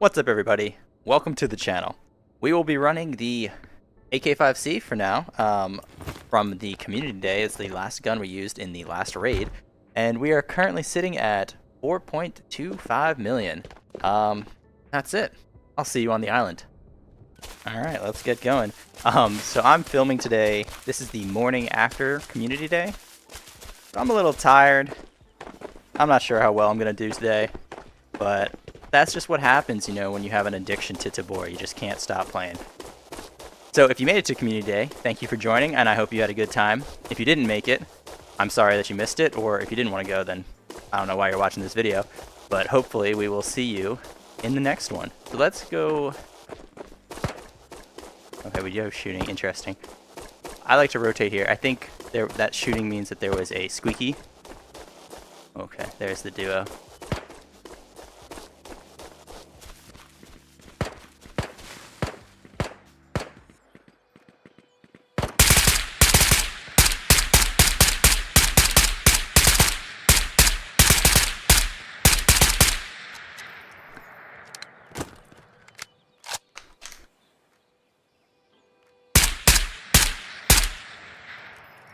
What's up, everybody? Welcome to the channel. We will be running the AK-5C for now from the community day. It's the last gun we used in the last raid, and we are currently sitting at 4.25 million. That's it. I'll see you on the island. Alright, let's get going. So I'm filming today. This is the morning after community day. I'm a little tired. I'm not sure how well I'm going to do today, but that's just what happens, you know, when you have an addiction to Tabor. You just can't stop playing. So if you made it to Community Day, thank you for joining, and I hope you had a good time. If you didn't make it, I'm sorry that you missed it, or if you didn't want to go, then I don't know why you're watching this video. But hopefully we will see you in the next one. So let's go. Okay, we do have shooting. Interesting. I like to rotate here. I think that shooting means that there was a squeaky. Okay, there's the duo.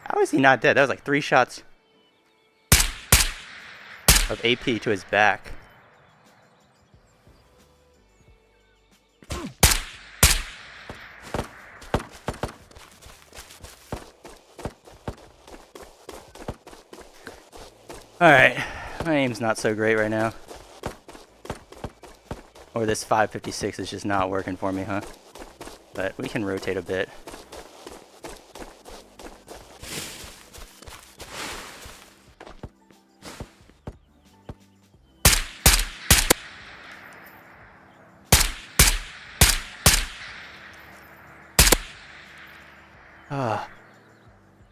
How is he not dead? That was like 3 shots of AP to his back. Alright, my aim's not so great right now. Or this 556 is just not working for me, huh? But we can rotate a bit.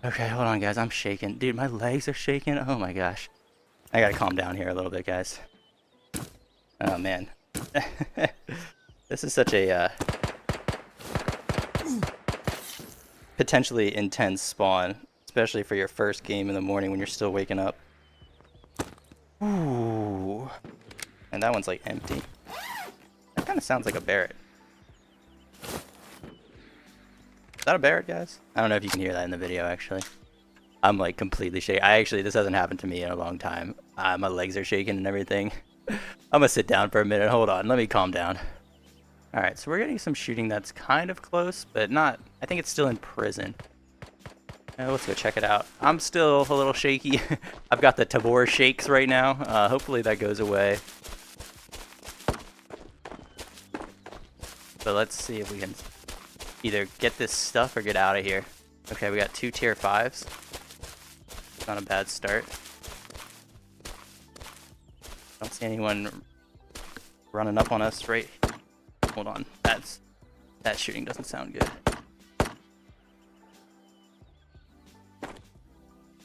Okay, hold on, guys. I'm shaking. Dude, my legs are shaking. Oh my gosh. I gotta calm down here a little bit, guys. Oh, man. This is such a potentially intense spawn, especially for your first game in the morning when you're still waking up. Ooh. And that one's like empty. That kind of sounds like a Barrett. Is that a Barrett, guys? I don't know if you can hear that in the video, actually. I'm like completely shaking. This hasn't happened to me in a long time. My legs are shaking and everything. I'm gonna sit down for a minute. Hold on, let me calm down. Alright, so we're getting some shooting that's kind of close, but not. I think it's still in prison. Let's go check it out. I'm still a little shaky. I've got the Tabor shakes right now. Hopefully that goes away. But let's see if we can either get this stuff or get out of here. Okay, we got 2 tier 5s. Not a bad start. Don't see anyone running up on us, right? Hold on, that shooting doesn't sound good.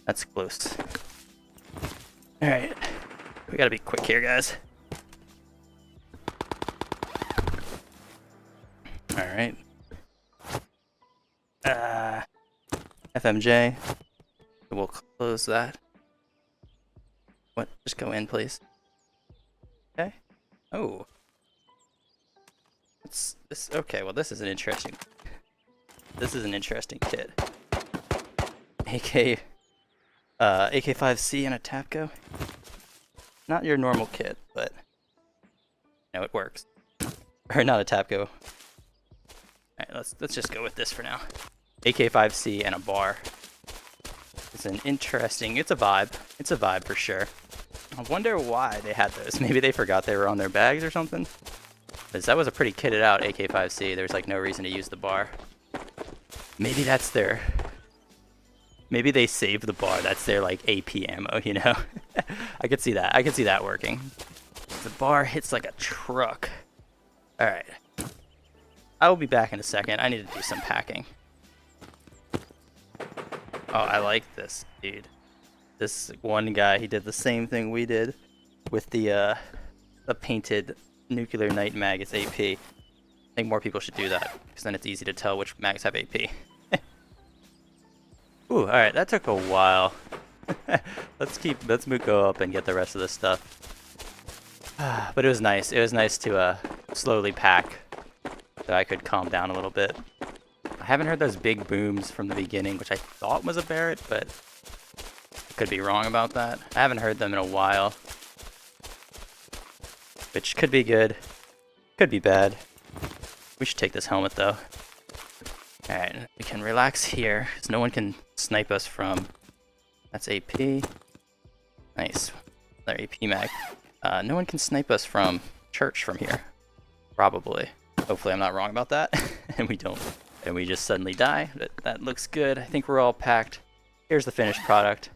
That's close. Alright, we gotta be quick here, guys. Alright. FMJ. We'll close that. What? Just go in, please. Okay. Oh. This. Okay. Well, this is an interesting. This is an interesting kit. AK-5C and a Tapco. Not your normal kit, but no, it works. Or not a Tapco. All right, let's just go with this for now. AK-5C and a bar. It's an interesting. It's a vibe. It's a vibe for sure. I wonder why they had those. Maybe they forgot they were on their bags or something. Because that was a pretty kitted out AK-5C. There's like no reason to use the bar. Maybe that's their. Maybe they saved the bar. That's their like AP ammo, you know. I could see that. I could see that working. The bar hits like a truck. All right. I will be back in a second. I need to do some packing. Oh, I like this, dude. This one guy, he did the same thing we did with the painted nuclear night mag. It's AP. I think more people should do that because then it's easy to tell which mags have AP. Ooh, all right, that took a while. Let's go up and get the rest of this stuff. But it was nice. It was nice to slowly pack so I could calm down a little bit. I haven't heard those big booms from the beginning, which I thought was a Barrett, but I could be wrong about that. I haven't heard them in a while, which could be good, could be bad. We should take this helmet though. Alright, we can relax here, because no one can snipe us from... That's AP. Nice. Another AP mag. No one can snipe us from church from here. Probably. Hopefully I'm not wrong about that. And we don't. And we just suddenly die. But that looks good. I think we're all packed. Here's the finished product.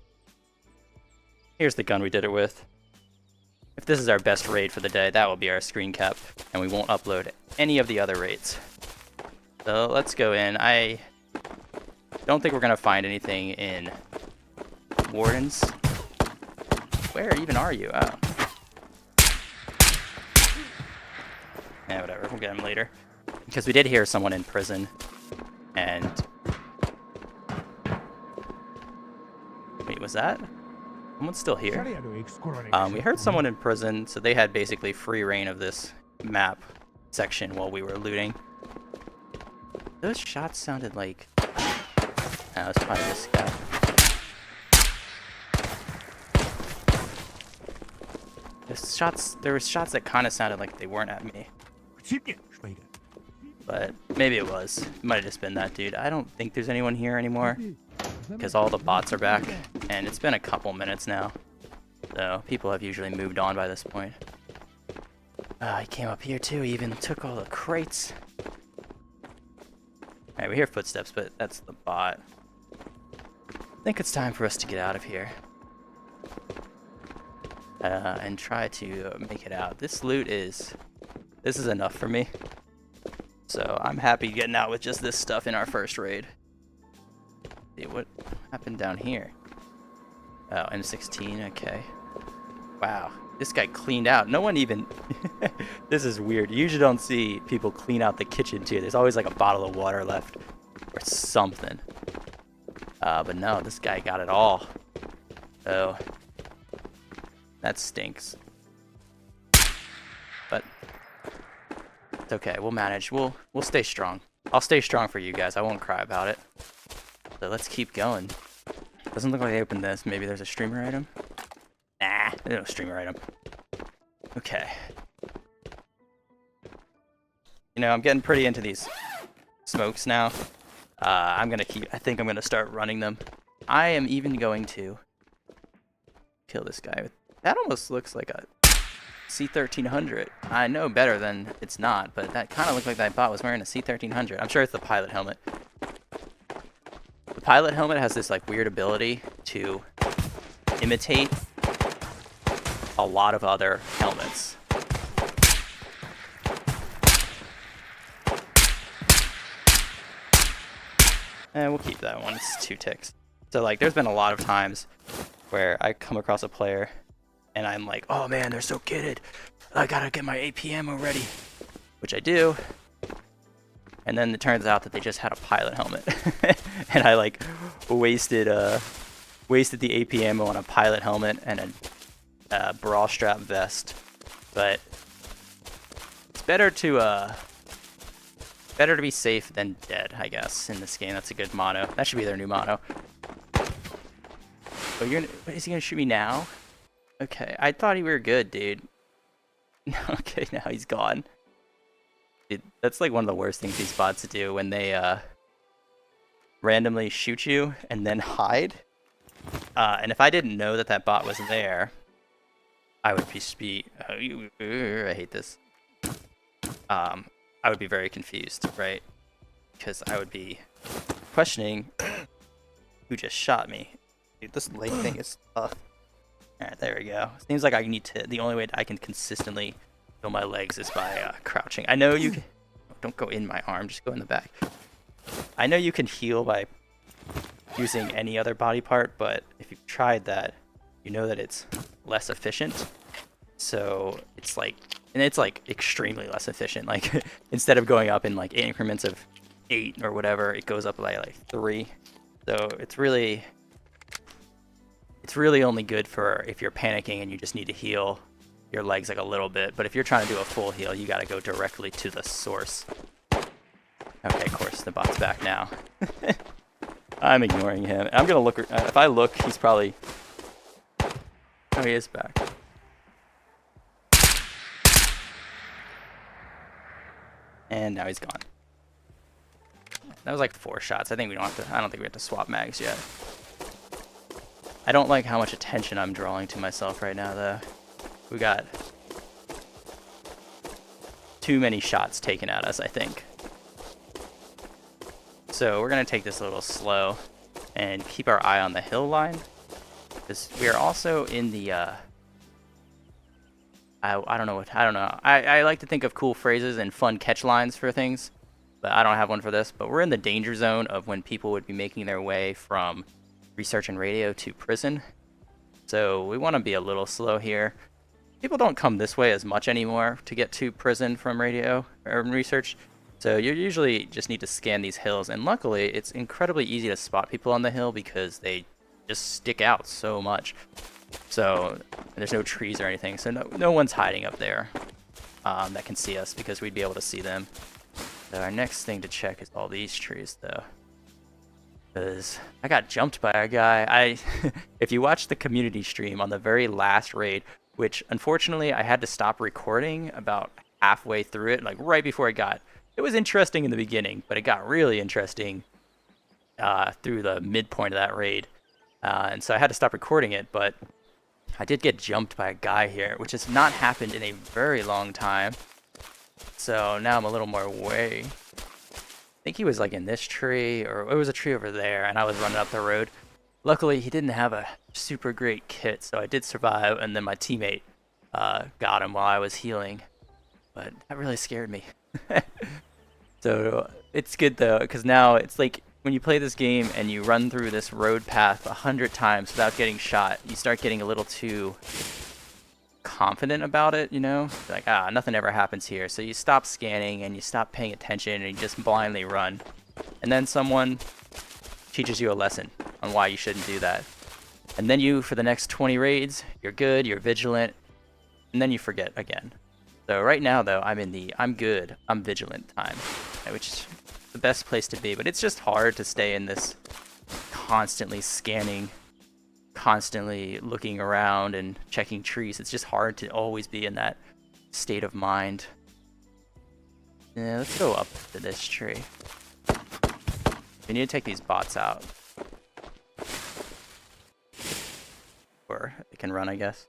Here's the gun we did it with. If this is our best raid for the day, that will be our screen cap. And we won't upload any of the other raids. So let's go in. I don't think we're going to find anything in Wardens. Where even are you? Oh. Yeah, whatever. We'll get him later. Because we did hear someone in prison. And... Wait, was that? Someone's still here? We heard someone in prison, so they had basically free reign of this map section while we were looting. Those shots sounded like... That was probably this guy. There were shots that kind of sounded like they weren't at me. But maybe it was. It might have just been that dude. I don't think there's anyone here anymore. Because all the bots are back. And it's been a couple minutes now. So people have usually moved on by this point. He came up here too. He even took all the crates. Alright, we hear footsteps, but that's the bot. I think it's time for us to get out of here. And try to make it out. This loot is... This is enough for me. So I'm happy getting out with just this stuff in our first raid. See what happened down here. Oh, M16, okay. Wow, this guy cleaned out. No one even... This is weird. You usually don't see people clean out the kitchen too. There's always like a bottle of water left. Or something. But no, this guy got it all. So... That stinks. But... It's okay, we'll manage. We'll stay strong. I'll stay strong for you guys. I won't cry about it. So let's keep going. Doesn't look like I opened this. Maybe there's a streamer item? Nah, there's no streamer item. Okay. You know, I'm getting pretty into these smokes now. I think I'm gonna start running them. I am even going to kill this guy. That almost looks like a C1300. I know better than it's not, but that kind of looked like that bot was wearing a C1300. I'm sure it's the pilot helmet. The pilot helmet has this like weird ability to imitate a lot of other helmets. And we'll keep that one. It's 2 ticks. So like, there's been a lot of times where I come across a player and I'm like, oh man, they're so kitted. I gotta get my APM ready, which I do. And then it turns out that they just had a pilot helmet, and I like wasted the AP ammo on a pilot helmet and a bra strap vest. But it's better to be safe than dead, I guess, in this game. That's a good motto. That should be their new motto. Oh, is he gonna shoot me now? Okay, I thought we were good, dude. Okay, now he's gone. Dude, that's like one of the worst things these bots do when they randomly shoot you and then hide. And if I didn't know that that bot was there, I would be I hate this. I would be very confused, right? Because I would be questioning who just shot me. Dude, this leg thing is tough. Alright, there we go. Seems like I need to... The only way I can consistently heal my legs is by crouching. I know you can... Don't go in my arm, just go in the back. I know you can heal by using any other body part, but if you've tried that, you know that it's less efficient. So it's like... And it's like extremely less efficient. Like, instead of going up in like increments of 8 or whatever, it goes up by like 3. So it's really only good for if you're panicking and you just need to heal your legs like a little bit, but if you're trying to do a full heal, you gotta go directly to the source. Okay, of course, the bot's back now. I'm ignoring him. I'm gonna look, if I look, he's probably, oh, he is back. And now he's gone. That was like 4 shots. I think we don't have to, I don't think we have to swap mags yet. I don't like how much attention I'm drawing to myself right now, though. We got too many shots taken at us, I think. So we're gonna take this a little slow and keep our eye on the hill line, because we are also in the I don't know. I like to think of cool phrases and fun catch lines for things, but I don't have one for this. But we're in the danger zone of when people would be making their way from research and radio to prison. So we want to be a little slow here. People don't come this way as much anymore to get to prison from radio or research. So you usually just need to scan these hills, and luckily it's incredibly easy to spot people on the hill because they just stick out so much. So there's no trees or anything, so no one's hiding up there that can see us, because we'd be able to see them. So our next thing to check is all these trees, though, because I got jumped by a guy. If you watch the community stream on the very last raid, which unfortunately I had to stop recording about halfway through it, like right before it was interesting in the beginning, but it got really interesting through the midpoint of that raid. And so I had to stop recording it, but I did get jumped by a guy here, which has not happened in a very long time. So now I'm a little more away. I think he was like in this tree, or it was a tree over there, and I was running up the road. Luckily, he didn't have a super great kit, so I did survive, and then my teammate got him while I was healing. But that really scared me. So it's good though, because now it's like, when you play this game and you run through this road path 100 times without getting shot, you start getting a little too confident about it, you know? Like, nothing ever happens here. So you stop scanning and you stop paying attention and you just blindly run. And then someone teaches you a lesson on why you shouldn't do that. And then you, for the next 20 raids, you're good, you're vigilant, and then you forget again. So right now, though, I'm in the I'm good, I'm vigilant time, which is the best place to be. But it's just hard to stay in this constantly scanning, constantly looking around and checking trees. It's just hard to always be in that state of mind. Yeah, let's go up to this tree. We need to take these bots out. Or they can run, I guess.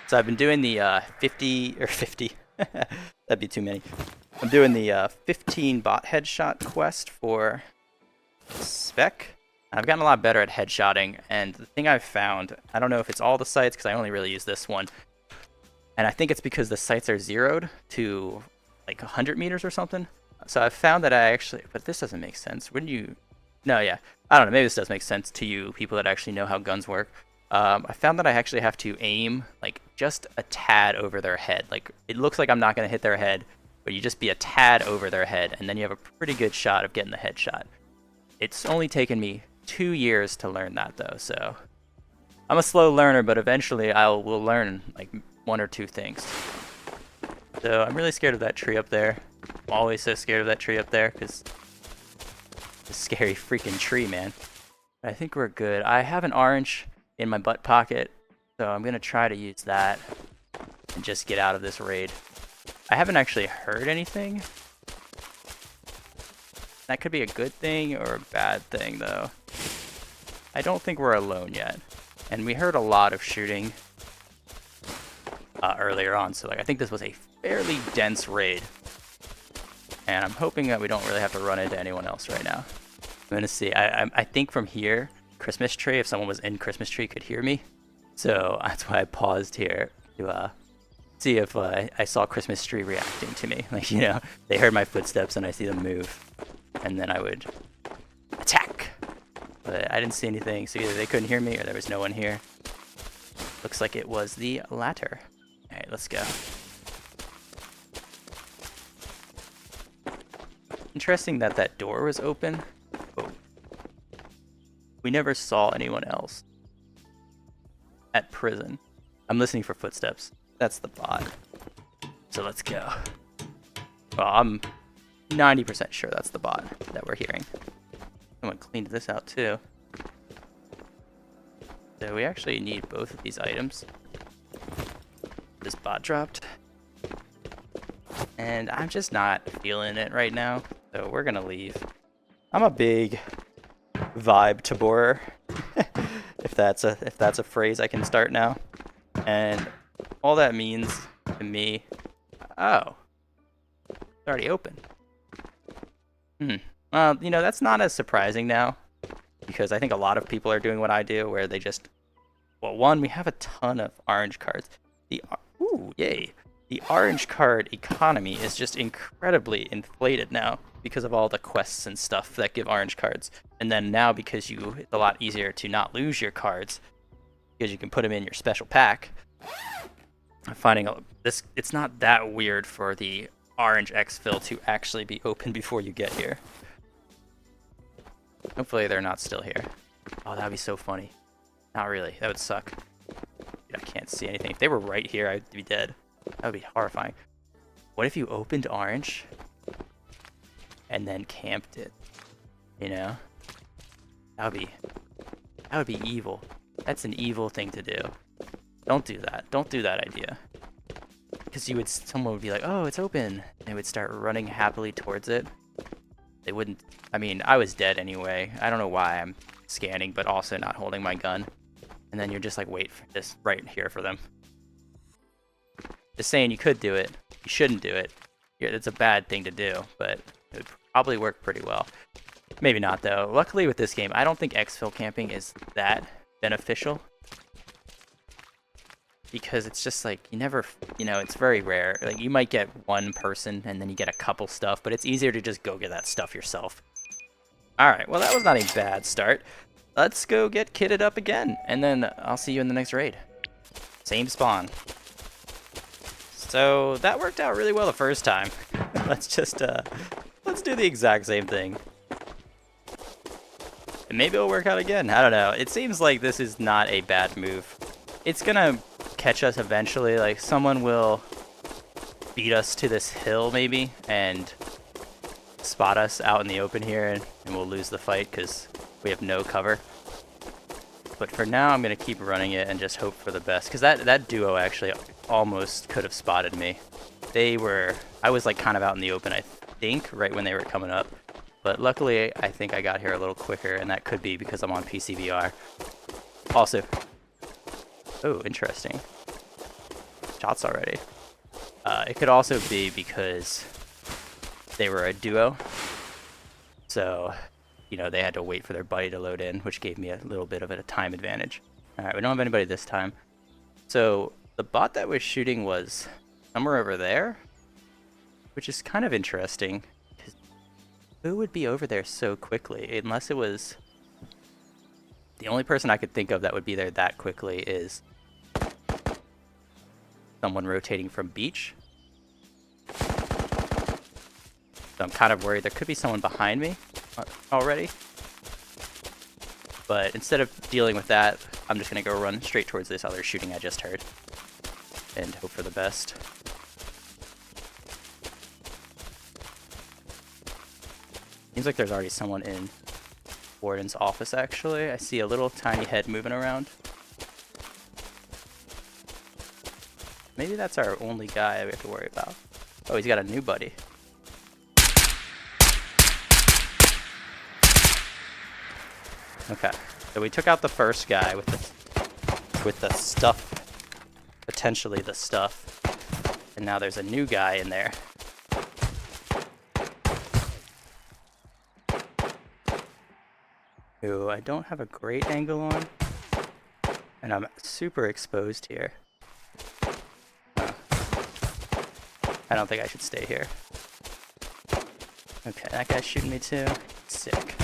So I've been doing the 50, that'd be too many. I'm doing the 15 bot headshot quest for spec. I've gotten a lot better at headshotting, and the thing I've found, I don't know if it's all the sites, because I only really use this one, and I think it's because the sites are zeroed to like 100 meters or something. So I've found that I actually, but this doesn't make sense. Wouldn't you? No, yeah. I don't know, maybe this does make sense to you people that actually know how guns work. I found that I actually have to aim like just a tad over their head. Like, it looks like I'm not going to hit their head, but you just be a tad over their head, and then you have a pretty good shot of getting the headshot. It's only taken me 2 years to learn that, though, so I'm a slow learner, but eventually will learn like 1 or 2 things. So I'm really scared of that tree up there. I'm always so scared of that tree up there, because it's a scary freaking tree, man. I think we're good. I have an orange in my butt pocket, so I'm gonna try to use that and just get out of this raid. I haven't actually heard anything. That could be a good thing or a bad thing, though. I don't think we're alone yet, and we heard a lot of shooting earlier on, so like I think this was a fairly dense raid, and I'm hoping that we don't really have to run into anyone else right now. I'm gonna see. I think from here, Christmas tree, if someone was in Christmas tree, could hear me, so that's why I paused here to see if I saw Christmas tree reacting to me. Like, you know, they heard my footsteps and I see them move, and then I would attack. But I didn't see anything, so either they couldn't hear me or there was no one here. Looks like it was the latter. All right, let's go. Interesting that that door was open. Oh. We never saw anyone else at prison. I'm listening for footsteps. That's the bot. So let's go. Well, I'm 90% sure that's the bot that we're hearing. Someone cleaned this out too. So we actually need both of these items. This bot dropped. And I'm just not feeling it right now, so we're gonna leave. I'm a big vibe Tabor, if that's a phrase I can start now. And all that means to me, oh, it's already open. Well, you know, that's not as surprising now, because I think a lot of people are doing what I do, where they just, well, one, we have a ton of orange cards. Ooh, yay. The orange card economy is just incredibly inflated now because of all the quests and stuff that give orange cards. And then now because it's a lot easier to not lose your cards because you can put them in your special pack. I'm finding it's not that weird for the orange exfil to actually be open before you get here. Hopefully they're not still here. Oh, that'd be so funny. Not really. That would suck. Dude, I can't see anything. If they were right here, I'd be dead. That would be horrifying. What if you opened orange and then camped it? You know? That would be evil. That's an evil thing to do. Don't do that. Don't do that idea. Because someone would be like, oh, it's open. And they would start running happily towards it. They wouldn't, I mean, I was dead anyway. I don't know why I'm scanning, but also not holding my gun. And then you're just like, wait for this right here for them. Just saying you could do it. You shouldn't do it. It's a bad thing to do, but it would probably work pretty well. Maybe not, though. Luckily with this game, I don't think exfil camping is that beneficial. Because it's just like, you never, you know, it's very rare. Like, you might get one person and then you get a couple stuff, but it's easier to just go get that stuff yourself. Alright, well that was not a bad start. Let's go get kitted up again, and then I'll see you in the next raid. Same spawn. So that worked out really well the first time. Let's do the exact same thing. And maybe it'll work out again. I don't know. It seems like this is not a bad move. It's gonna catch us eventually. Like, someone will beat us to this hill maybe and spot us out in the open here, and we'll lose the fight because we have no cover. But for now, I'm gonna keep running it and just hope for the best, because that duo actually almost could have spotted me. I was like kind of out in the open, I think, right when they were coming up. But luckily, I think I got here a little quicker, and that could be because I'm on PCVR. Also, oh, interesting. Shots already. It could also be because they were a duo. So, you know, they had to wait for their buddy to load in, which gave me a little bit of a time advantage. Alright, we don't have anybody this time. So, the bot that was shooting was somewhere over there, which is kind of interesting. Who would be over there so quickly? Unless it was... The only person I could think of that would be there that quickly is someone rotating from beach. So I'm kind of worried there could be someone behind me already. But instead of dealing with that, I'm just going to go run straight towards this other shooting I just heard. And hope for the best. Seems like there's already someone in Warden's office, actually. I see a little tiny head moving around. Maybe that's our only guy we have to worry about. Oh, he's got a new buddy. Okay, so we took out the first guy with the stuff, potentially the stuff, and now there's a new guy in there. Who I don't have a great angle on, and I'm super exposed here. I don't think I should stay here. Okay, that guy's shooting me too. Sick.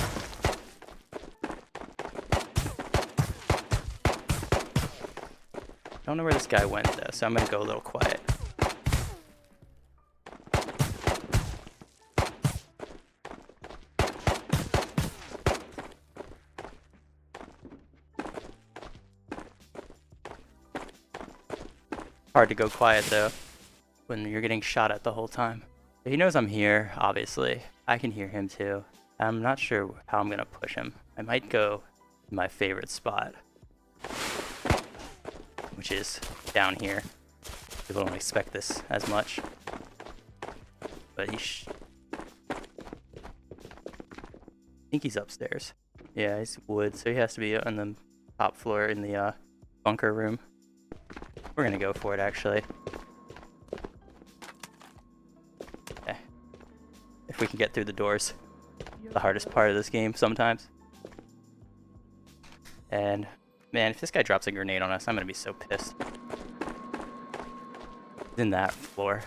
Don't know where this guy went though, so I'm gonna go a little quiet. Hard to go quiet though when you're getting shot at the whole time. He knows I'm here, obviously. I can hear him too. I'm not sure how I'm gonna push him. I might go to my favorite spot, which is down here. People don't expect this as much, but I think he's upstairs. Yeah, he's wood, so he has to be on the top floor in the bunker room. We're gonna go for it, actually. Okay. If we can get through the doors. The hardest part of this game sometimes. And man, if this guy drops a grenade on us, I'm gonna be so pissed. He's in that floor.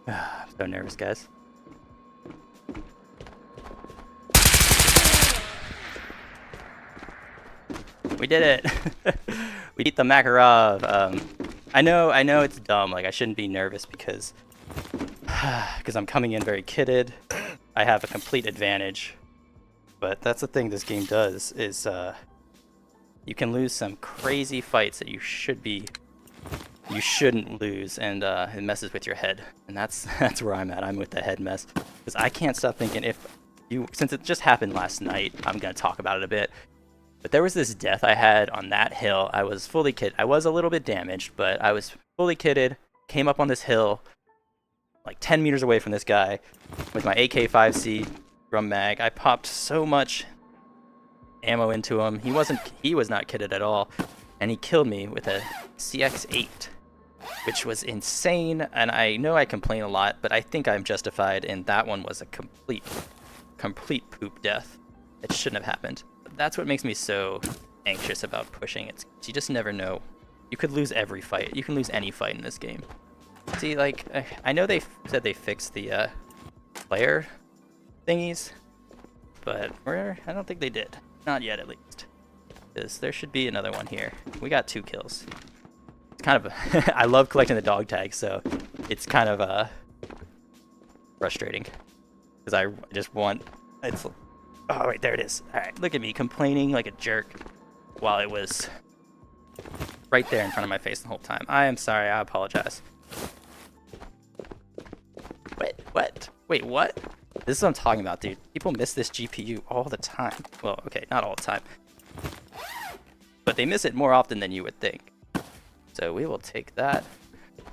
I'm so nervous, guys. We did it! We beat the Makarov. I know it's dumb. Like, I shouldn't be nervous because I'm coming in very kitted. I have a complete advantage. But that's the thing this game does is you can lose some crazy fights that you shouldn't lose, and it messes with your head. And that's where I'm at. I'm with the head mess because I can't stop thinking since it just happened last night. I'm gonna talk about it a bit. But there was this death I had on that hill. I was fully kitted. I was a little bit damaged, but I was fully kitted. Came up on this hill, like 10 meters away from this guy, with my AK-5C drum mag. I popped so much ammo into him. He was not kitted at all, and he killed me with a CX-8, which was insane. And I know I complain a lot, but I think I'm justified. And that one was a complete poop death. It shouldn't have happened. That's what makes me so anxious about pushing it. You just never know. You could lose every fight. You can lose any fight in this game. See, like, I know they said they fixed the player thingies, but I don't think they did. Not yet, at least. Because there should be another one here. We got 2 kills. It's kind of I love collecting the dog tags, so it's kind of frustrating. Because I just want... Oh, wait, there it is. Alright, look at me complaining like a jerk while it was right there in front of my face the whole time. I am sorry, I apologize. What? Wait, what? This is what I'm talking about, dude. People miss this GPU all the time. Well, okay, not all the time. But they miss it more often than you would think. So we will take that.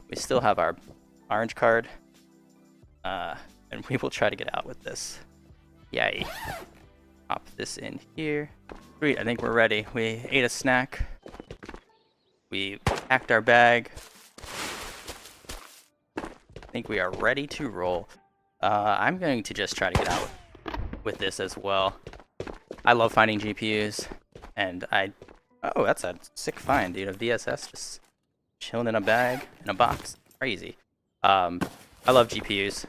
We still have our orange card. And we will try to get out with this. Yay. Pop this in here. Sweet, I think we're ready. We ate a snack. We packed our bag. I think we are ready to roll. I'm going to just try to get out with this as well. I love finding GPUs, and oh, that's a sick find, dude. A VSS just chilling in a bag, in a box. Crazy. I love GPUs.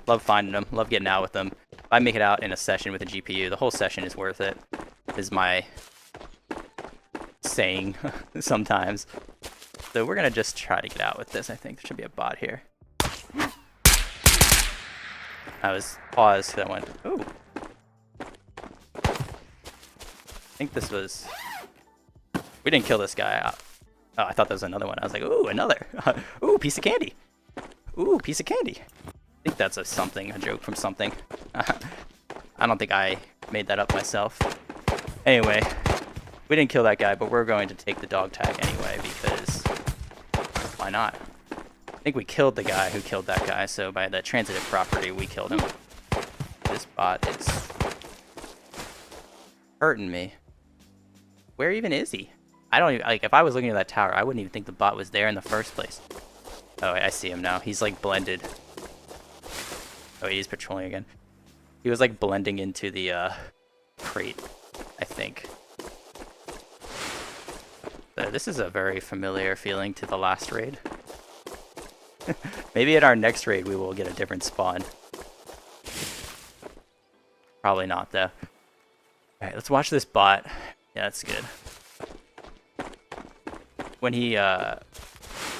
Love finding them. Love getting out with them. If I make it out in a session with a GPU, the whole session is worth it, is my saying sometimes. So we're going to just try to get out with this. I think there should be a bot here. I was paused because I went, ooh. I think this was... We didn't kill this guy. Oh, I thought there was another one. I was like, ooh, another. Ooh, piece of candy. Ooh, piece of candy. I think that's a joke from something. I don't think I made that up myself. Anyway, we didn't kill that guy, but we're going to take the dog tag anyway, because why not? I think we killed the guy who killed that guy, so by the transitive property, we killed him. This bot is hurting me. Where even is he? I don't even, like, if I was looking at that tower, I wouldn't even think the bot was there in the first place. Oh, I see him now. He's like blended. Oh, he's patrolling again. He was like blending into the crate, I think. So this is a very familiar feeling to the last raid. Maybe at our next raid we will get a different spawn. Probably not though. Alright, let's watch this bot. Yeah, that's good. When he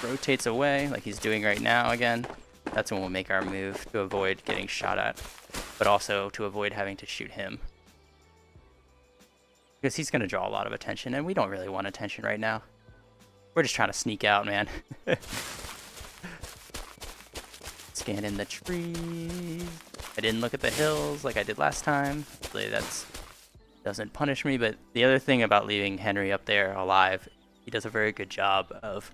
rotates away like he's doing right now again, that's when we'll make our move to avoid getting shot at, but also to avoid having to shoot him. Because he's going to draw a lot of attention, and we don't really want attention right now. We're just trying to sneak out, man. Scan in the trees. I didn't look at the hills like I did last time. Hopefully that doesn't punish me, but the other thing about leaving Henry up there alive, he does a very good job of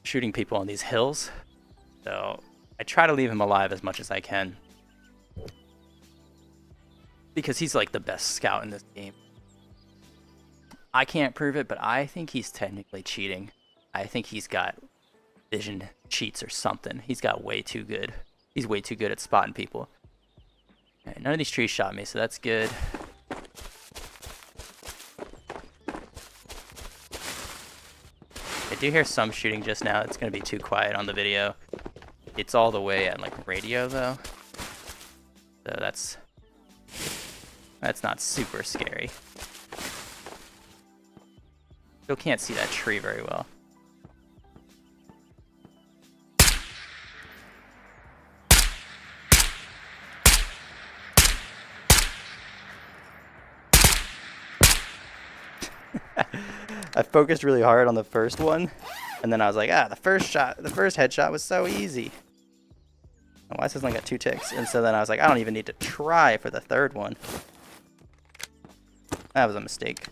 shooting people on these hills. So I try to leave him alive as much as I can. Because he's like the best scout in this game. I can't prove it, but I think he's technically cheating. I think he's got vision cheats or something. He's got way too good. He's way too good at spotting people. Alright, none of these trees shot me, so that's good. I do hear some shooting just now. It's going to be too quiet on the video. It's all the way at like radio though. So that's not super scary. Still can't see that tree very well. I focused really hard on the first one, and then I was like, the first headshot was so easy. Why is this only got 2 ticks? And so then I was like, I don't even need to try for the third one. That was a mistake.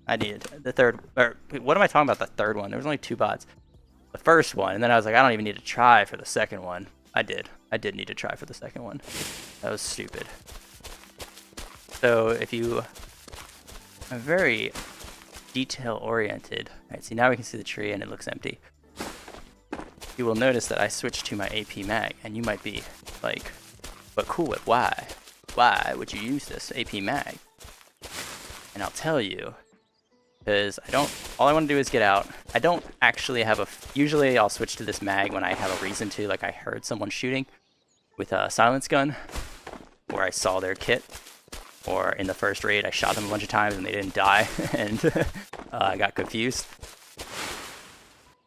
I needed the third, or what am I talking about? The third one. There was only 2 bots. The first one, and then I was like, I don't even need to try for the second one. I did need to try for the second one. That was stupid. So if you are very detail oriented, right? See, now we can see the tree and it looks empty. You will notice that I switched to my AP mag, and you might be like, but cool, why? Why would you use this AP mag? And I'll tell you. Because all I want to do is get out. I don't actually have usually I'll switch to this mag when I have a reason to, like I heard someone shooting with a silence gun, or I saw their kit, or in the first raid I shot them a bunch of times and they didn't die, and I got confused.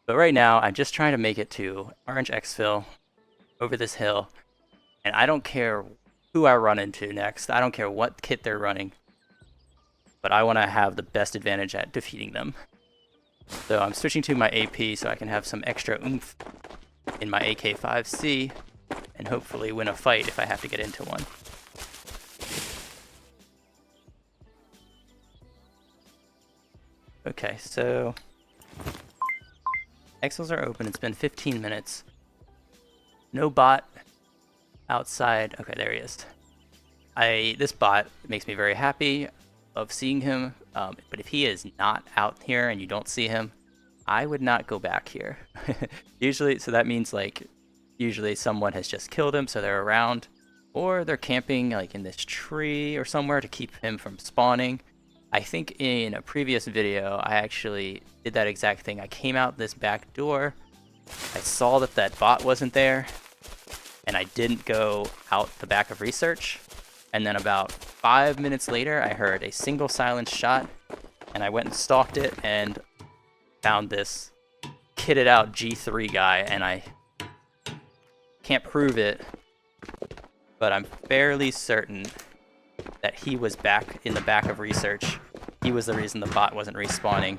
But right now I'm just trying to make it to orange exfil over this hill, and I don't care who I run into next. I don't care what kit they're running. But I want to have the best advantage at defeating them. So I'm switching to my AP so I can have some extra oomph in my AK-5C and hopefully win a fight if I have to get into one. Okay, so exfils are open. It's been 15 minutes. No bot outside. Okay, there he is. This bot makes me very happy of seeing him, but if he is not out here and you don't see him, I would not go back here. Usually, so that means like usually someone has just killed him, so they're around, or they're camping like in this tree or somewhere to keep him from spawning. I think in a previous video I actually did that exact thing. I came out this back door, I saw that bot wasn't there, and I didn't go out the back of research. And then about 5 minutes later, I heard a single silenced shot, and I went and stalked it and found this kitted out G3 guy, and I can't prove it, but I'm fairly certain that he was back in the back of research. He was the reason the bot wasn't respawning,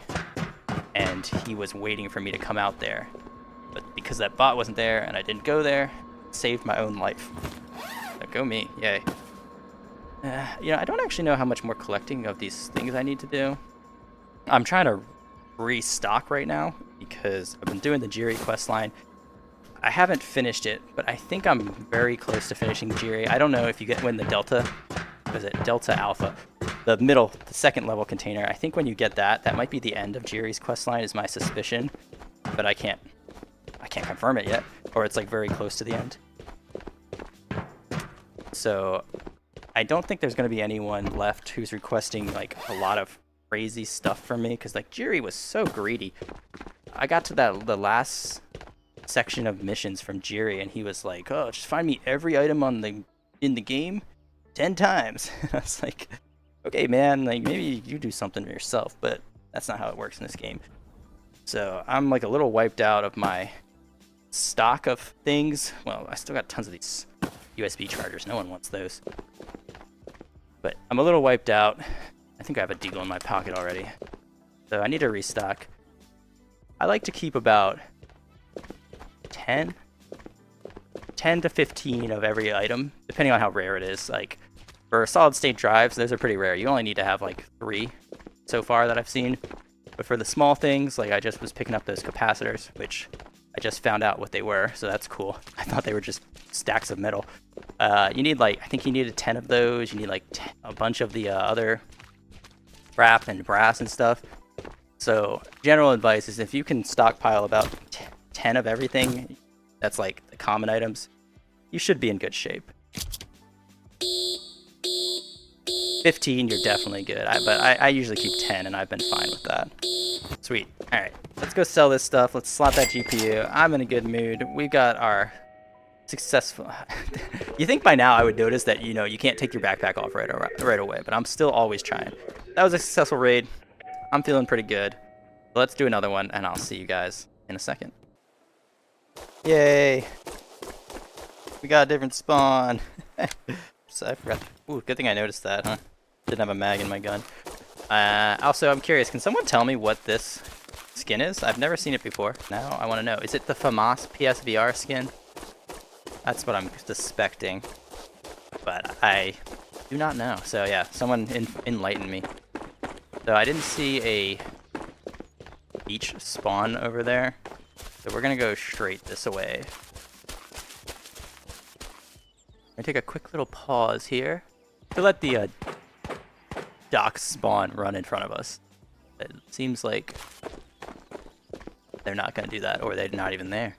and he was waiting for me to come out there. But because that bot wasn't there and I didn't go there, it saved my own life. So go me, yay. I don't actually know how much more collecting of these things I need to do. I'm trying to restock right now because I've been doing the Jiri questline. I haven't finished it, but I think I'm very close to finishing Jiri. I don't know if you win the Delta, was it Delta Alpha? The second level container. I think when you get that might be the end of Jiri's questline is my suspicion, but I can't confirm it yet, or it's like very close to the end. So I don't think there's going to be anyone left who's requesting like a lot of crazy stuff from me, because like Jiri was so greedy. I got to the last section of missions from Jiri and he was like, oh, just find me every item in the game 10 times. I was like, okay man, like maybe you do something for yourself, but that's not how it works in this game. So I'm like a little wiped out of my stock of things. Well, I still got tons of these USB chargers. No one wants those. But I'm a little wiped out. I think I have a deagle in my pocket already. So I need to restock. I like to keep about 10 to 15 of every item, depending on how rare it is. Like for solid state drives, those are pretty rare. You only need to have like 3 so far that I've seen. But for the small things, like I just was picking up those capacitors, which I just found out what they were, so that's cool. I thought they were just stacks of metal. You need like, I think you needed 10 of those. You need like a bunch of the other scrap and brass and stuff. So general advice is if you can stockpile about 10 of everything, that's like the common items, you should be in good shape. 15, you're definitely good. But I usually keep 10, and I've been fine with that. Sweet. All right, let's go sell this stuff. Let's slot that GPU. I'm in a good mood. We got our successful. You think by now I would notice that you can't take your backpack off right away, but I'm still always trying. That was a successful raid. I'm feeling pretty good. Let's do another one, and I'll see you guys in a second. Yay! We got a different spawn. So I forgot. Ooh, good thing I noticed that, huh? Didn't have a mag in my gun. Also, I'm curious. Can someone tell me what this skin is? I've never seen it before. Now I want to know. Is it the FAMAS PSVR skin? That's what I'm suspecting, but I do not know. So yeah, someone enlighten me. So I didn't see a beach spawn over there, so we're gonna go straight this way. I'm gonna take a quick little pause here to let the dock spawn run in front of us. It seems like they're not gonna do that, or they're not even there.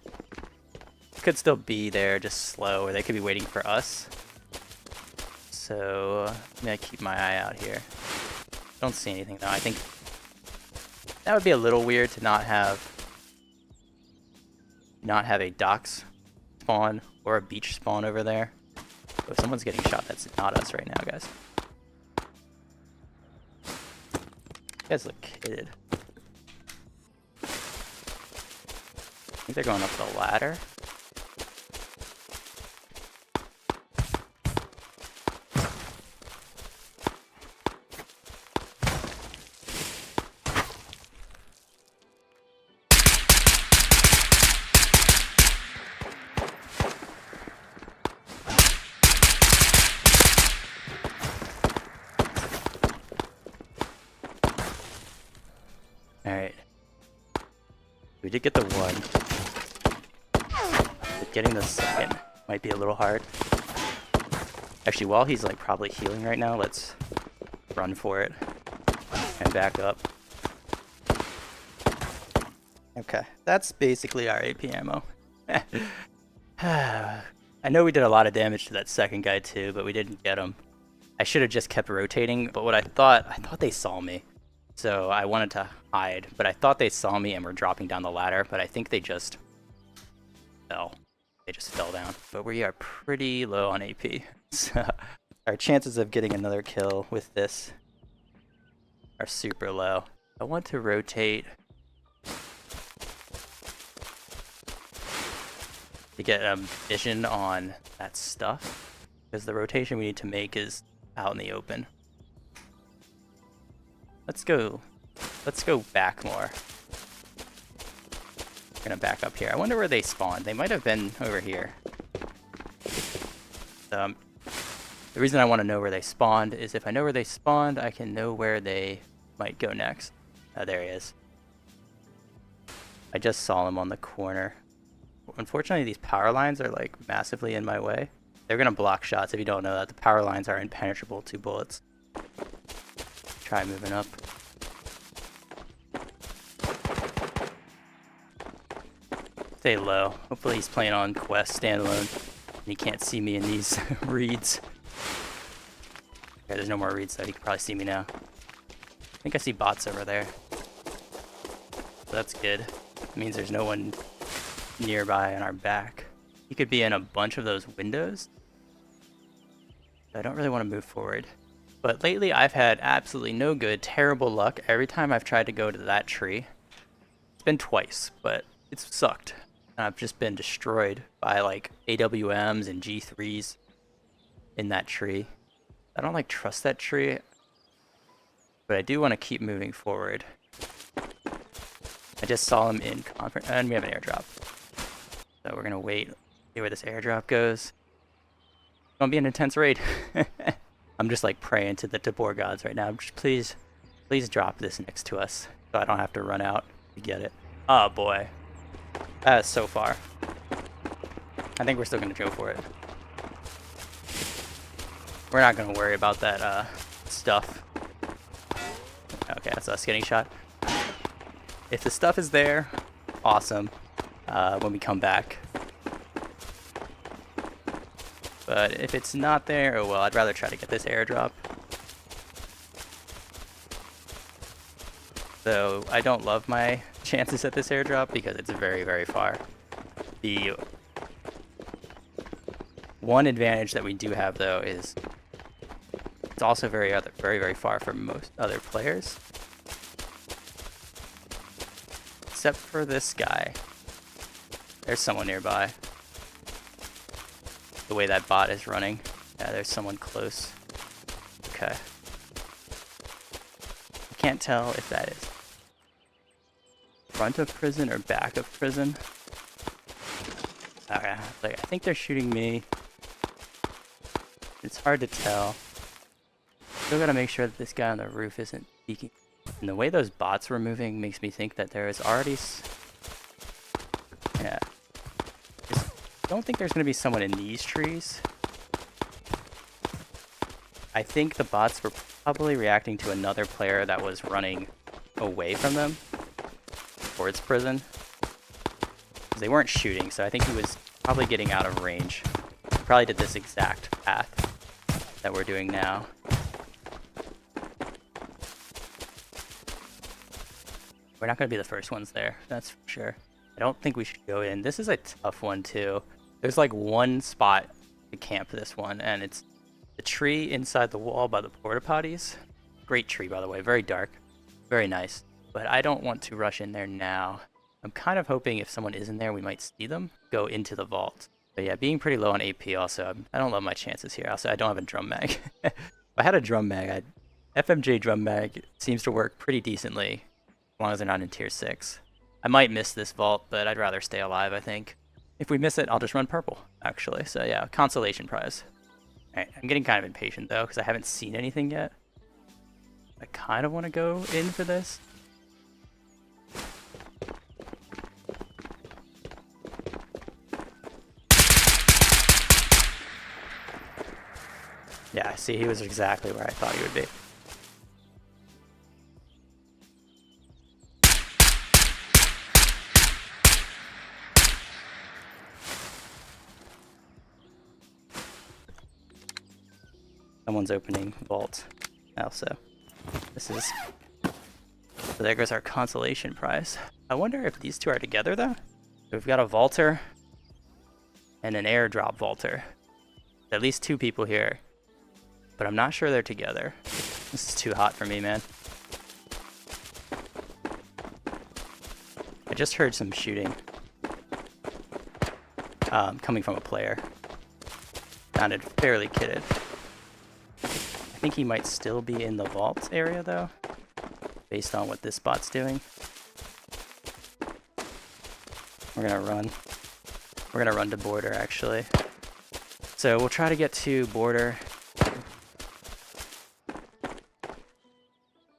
Could still be there, just slow, or they could be waiting for us. So I'm gonna keep my eye out here. Don't see anything though. I think that would be a little weird to not have a docks spawn or a beach spawn over there. So if someone's getting shot, that's not us right now, guys. You guys look kitted. I think they're going up the ladder. Alright. We did get the one. But getting the second might be a little hard. Actually, while he's like probably healing right now, let's run for it and back up. Okay, that's basically our AP ammo. I know we did a lot of damage to that second guy too, but we didn't get him. I should have just kept rotating, but what I thought they saw me. So I wanted to hide, but I thought they saw me and were dropping down the ladder, but I think they just fell. They just fell down. But we are pretty low on AP. So our chances of getting another kill with this are super low. I want to rotate to get a vision on that stuff, because the rotation we need to make is out in the open. Let's go back more. I'm gonna back up here. I wonder where they spawned. They might have been over here. The reason I want to know where they spawned is if I know where they spawned, I can know where they might go next. Oh, there he is. I just saw him on the corner. Unfortunately, these power lines are like massively in my way. They're gonna block shots. If you don't know that, the power lines are impenetrable to bullets. Try moving up. Stay low. Hopefully he's playing on Quest standalone and he can't see me in these reeds. Okay, there's no more reeds though. He can probably see me now. I think I see bots over there. So that's good. It means there's no one nearby on our back. He could be in a bunch of those windows. I don't really want to move forward. But lately I've had absolutely no good, terrible luck every time I've tried to go to that tree. been twice, but it's sucked. And I've just been destroyed by like AWMs and G3s in that tree. I don't like trust that tree, but I do want to keep moving forward. I just saw him in conference, and we have an airdrop. So we're gonna wait, see where this airdrop goes. It's gonna be an intense raid. I'm just like praying to the Tabor gods right now. Just please drop this next to us so I don't have to run out to get it. Oh boy. That is so far. I think we're still gonna go for it. We're not gonna worry about that stuff. Okay, that's us getting shot. If the stuff is there, awesome. When we come back. But if it's not there, oh well, I'd rather try to get this airdrop. So I don't love my chances at this airdrop because it's very, very far. The one advantage that we do have though is it's also very, very far from most other players. Except for this guy. There's someone nearby. The way that bot is running. Yeah, there's someone close. Okay. I can't tell if that is front of prison or back of prison. Okay, like, I think they're shooting me. It's hard to tell. Still gotta make sure that this guy on the roof isn't peeking. And the way those bots were moving makes me think that there is already... Yeah. I don't think there's going to be someone in these trees. I think the bots were probably reacting to another player that was running away from them towards prison. They weren't shooting, so I think he was probably getting out of range. He probably did this exact path that we're doing now. We're not going to be the first ones there, that's for sure. I don't think we should go in. This is a tough one too. There's like one spot to camp this one, and it's the tree inside the wall by the porta potties. Great tree, by the way, very dark, very nice. But I don't want to rush in there now. I'm kind of hoping if someone is in there, we might see them go into the vault. But yeah, being pretty low on AP also, I don't love my chances here. Also, I don't have a drum mag. If I had a drum mag, FMJ drum mag seems to work pretty decently, as long as they're not in tier 6. I might miss this vault, but I'd rather stay alive, I think. If we miss it, I'll just run purple, actually. So yeah, consolation prize. Alright, I'm getting kind of impatient though, because I haven't seen anything yet. I kind of want to go in for this. Yeah, I see, he was exactly where I thought he would be. Someone's opening vault also. This is... So there goes our consolation prize. I wonder if these two are together though? So we've got a vaulter and an airdrop vaulter. At least 2 people here. But I'm not sure they're together. This is too hot for me, man. I just heard some shooting. Coming from a player. Sounded fairly kitted. I think he might still be in the vault area though, based on what this bot's doing. We're gonna run. We're gonna run to border actually. So we'll try to get to border.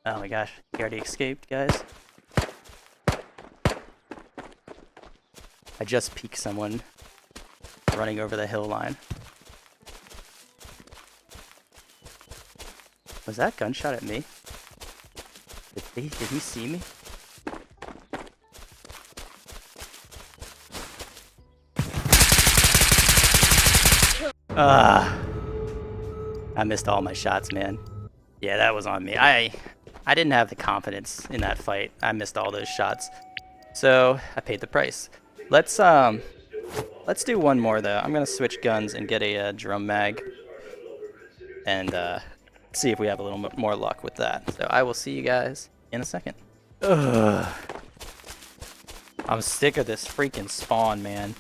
Oh my gosh, he already escaped, guys. I just peeked someone running over the hill line. Was that gunshot at me? Did he see me? I missed all my shots, man. Yeah, that was on me. I didn't have the confidence in that fight. I missed all those shots. So I paid the price. Let's do one more though. I'm gonna switch guns and get a drum mag. And see if we have a little more luck with that. So I will see you guys in a second. Ugh. I'm sick of this freaking spawn, man.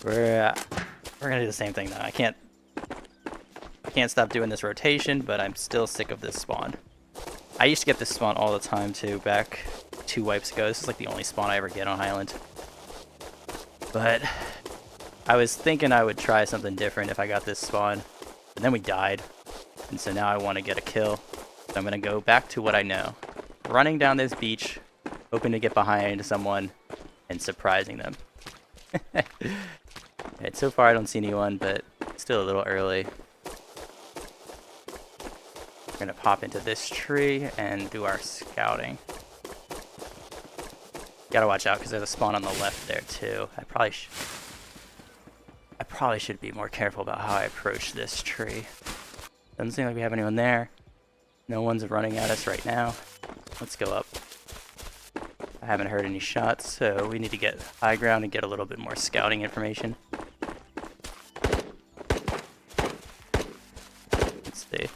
We're gonna do the same thing though. I can't stop doing this rotation, but I'm still sick of this spawn. I used to get this spawn all the time too, back 2 wipes ago. This is like the only spawn I ever get on Island. But I was thinking I would try something different if I got this spawn, but then we died. And so now I want to get a kill. So I'm gonna go back to what I know. Running down this beach, hoping to get behind someone and surprising them. Right, so far I don't see anyone, but it's still a little early. We're gonna pop into this tree and do our scouting. Gotta watch out because there's a spawn on the left there too. I probably should be more careful about how I approach this tree. Doesn't seem like we have anyone there. No one's running at us right now. Let's go up. I haven't heard any shots, so we need to get high ground and get a little bit more scouting information. Let's see.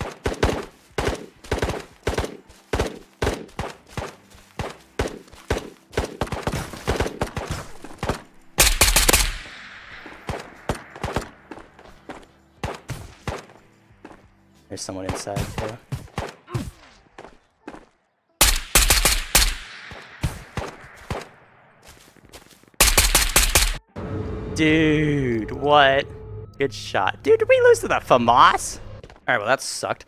There's someone inside too. Dude, what? Good shot. Dude, did we lose to the FAMAS? Alright, well that sucked.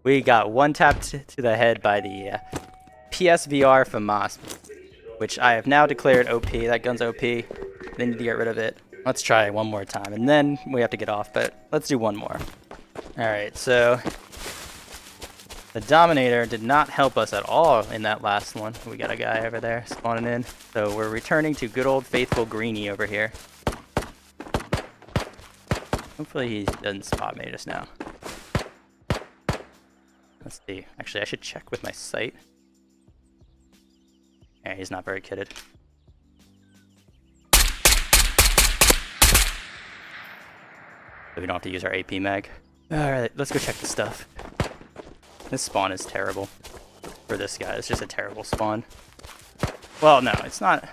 We got one tap to the head by the PCVR FAMAS, which I have now declared OP. That gun's OP. They need to get rid of it. Let's try one more time, and then we have to get off, but let's do one more. Alright, so the Dominator did not help us at all in that last one. We got a guy over there spawning in. So we're returning to good old faithful Greenie over here. Hopefully he doesn't spot me just now. Let's see. Actually, I should check with my sight. Yeah, he's not very kitted. So we don't have to use our AP mag. Alright, let's go check the stuff. This spawn is terrible for this guy. It's just a terrible spawn. Well, no, it's not.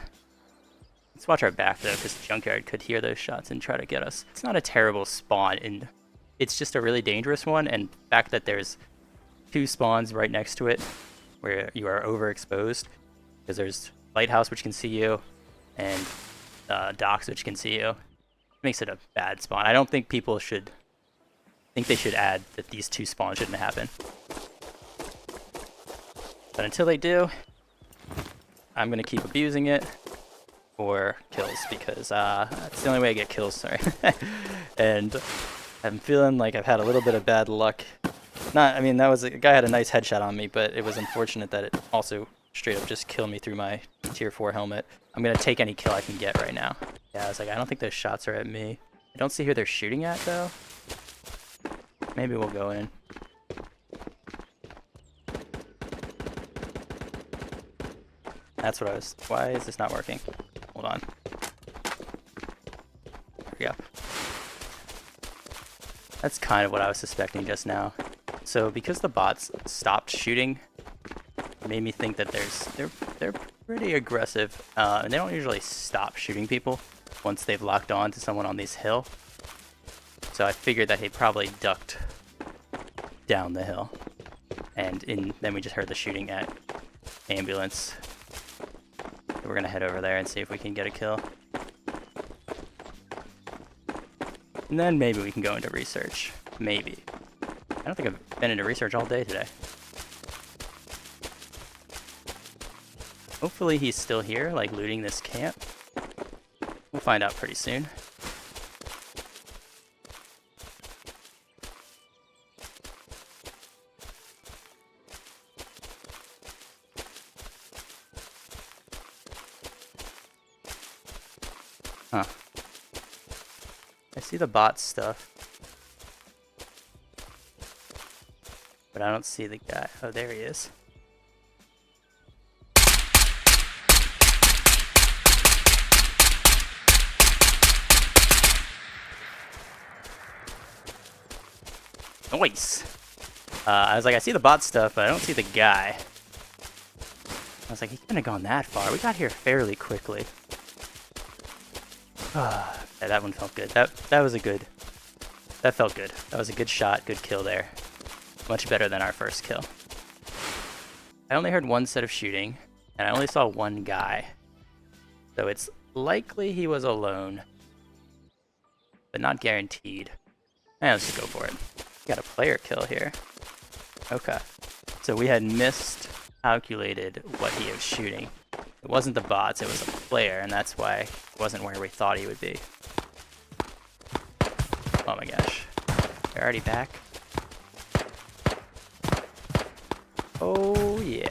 Let's watch our back, though, because Junkyard could hear those shots and try to get us. It's not a terrible spawn, and it's just a really dangerous one, and the fact that there's 2 spawns right next to it where you are overexposed, because there's Lighthouse, which can see you, and Docks, which can see you, makes it a bad spawn. I don't think people should think they should add that these 2 spawns shouldn't happen. But until they do, I'm gonna keep abusing it for kills, because that's the only way I get kills, sorry. And I'm feeling like I've had a little bit of bad luck. I mean, that was a guy had a nice headshot on me, but it was unfortunate that it also straight up just killed me through my tier 4 helmet. I'm gonna take any kill I can get right now. Yeah, I was like, I don't think those shots are at me. I don't see who they're shooting at though. Maybe we'll go in. That's what I was. Why is this not working? Hold on. There we go. That's kind of what I was suspecting just now. So because the bots stopped shooting, it made me think that they're pretty aggressive, and they don't usually stop shooting people once they've locked on to someone on this hill. So I figured that he probably ducked down the hill, and then we just heard the shooting at ambulance. So we're gonna head over there and see if we can get a kill, and then maybe we can go into research. Maybe. I don't think I've been into research all day today. Hopefully he's still here, like looting this camp. We'll find out pretty soon. Huh. I see the bot stuff, but I don't see the guy. Oh, there he is. Nice. I was like, I see the bot stuff, but I don't see the guy. I was like, he couldn't have gone that far. We got here fairly quickly. Yeah, that one felt good. That was a good... That felt good. That was a good shot, good kill there. Much better than our first kill. I only heard one set of shooting, and I only saw one guy. So it's likely he was alone. But not guaranteed. Let's just go for it. Got a player kill here. Okay. So we had miscalculated what he was shooting. It wasn't the bots, it was a player, and that's why it wasn't where we thought he would be. Oh my gosh. They're already back. Oh yeah.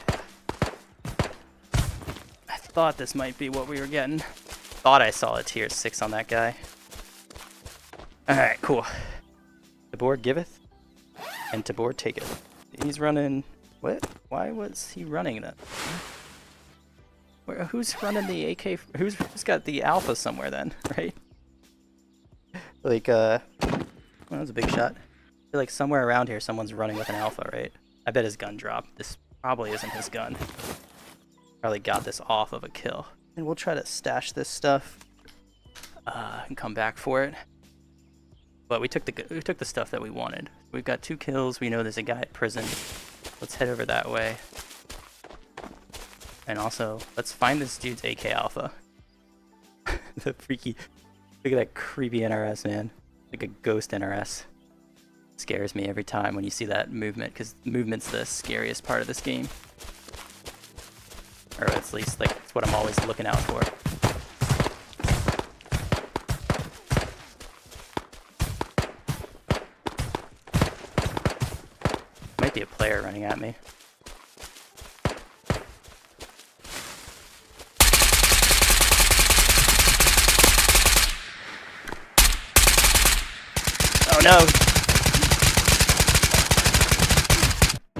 I thought this might be what we were getting. Thought I saw a tier 6 on that guy. Alright, cool. Tabor giveth, and Tabor taketh. He's running... What? Why was he running that? Who's running the AK? Who's got the alpha somewhere then, right? Like, well, that was a big shot. I feel like somewhere around here someone's running with an alpha, right? I bet his gun dropped. This probably isn't his gun. Probably got this off of a kill. And we'll try to stash this stuff and come back for it. But we took the stuff that we wanted. We've got 2 kills. We know there's a guy at prison. Let's head over that way. And also, let's find this dude's AK alpha. The freaky... Look at that creepy NRS, man. Like a ghost NRS. Scares me every time when you see that movement, because movement's the scariest part of this game. Or at least, like, it's what I'm always looking out for. Might be a player running at me. Oh no!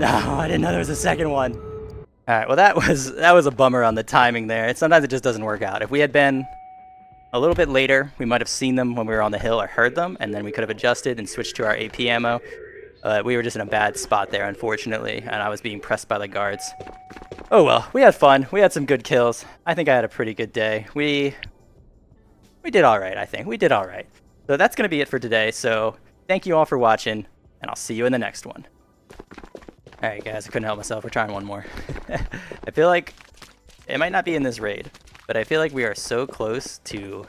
No, I didn't know there was a second one. Alright, well that was a bummer on the timing there. Sometimes it just doesn't work out. If we had been a little bit later, we might have seen them when we were on the hill or heard them, and then we could have adjusted and switched to our AP ammo. We were just in a bad spot there, unfortunately, and I was being pressed by the guards. Oh well, we had fun. We had some good kills. I think I had a pretty good day. We did alright, I think. We did alright. So that's going to be it for today, so thank you all for watching, and I'll see you in the next one. Alright guys, I couldn't help myself. We're trying one more. I feel like it might not be in this raid, but I feel like we are so close to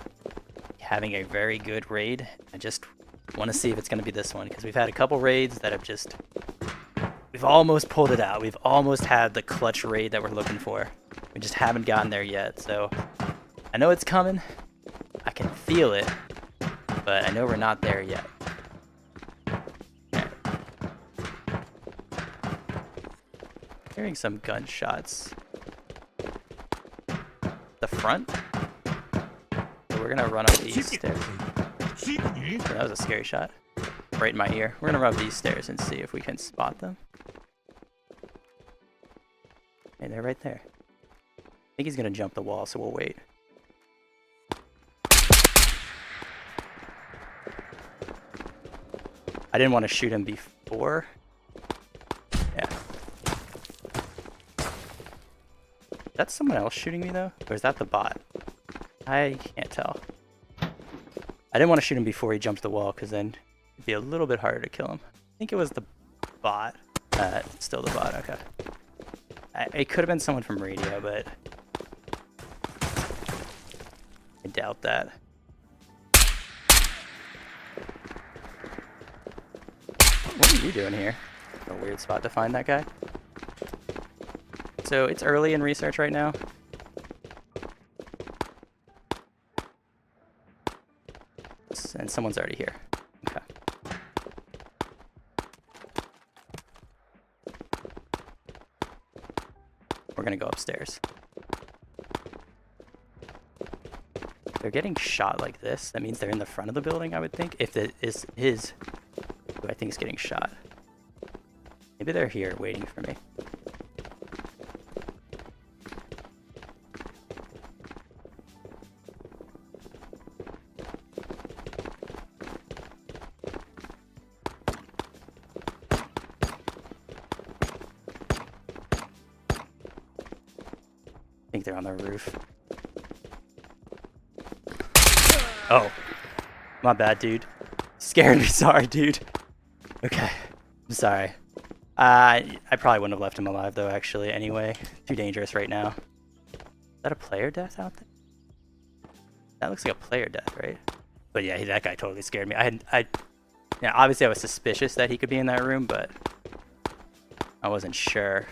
having a very good raid. I just want to see if it's going to be this one, because we've had a couple raids that have just... We've almost pulled it out. We've almost had the clutch raid that we're looking for. We just haven't gotten there yet, so I know it's coming. I can feel it, but I know we're not there yet. Hearing some gunshots. The front? So we're gonna run up these stairs. So that was a scary shot. Right in my ear. We're gonna run up these stairs and see if we can spot them. Hey, they're right there. I think he's gonna jump the wall, so we'll wait. I didn't want to shoot him before. Yeah. That's someone else shooting me though? Or is that the bot? I can't tell. I didn't want to shoot him before he jumped the wall, because then it'd be a little bit harder to kill him. I think it was the bot. It's still the bot, okay. It could have been someone from radio, but I doubt that. What are you doing here? A weird spot to find that guy. So it's early in research right now. And someone's already here. Okay. We're gonna go upstairs. They're getting shot like this. That means they're in the front of the building, I would think. If it is his, who I think is getting shot. Maybe they're here waiting for me. think they're on the roof. Oh. My bad, dude. Scared me. Sorry, dude. Okay. I'm sorry. I probably wouldn't have left him alive, though, actually, anyway. Too dangerous right now. Is that a player death out there? That looks like a player death, right? But yeah, that guy totally scared me. Yeah, obviously I was suspicious that he could be in that room, but I wasn't sure.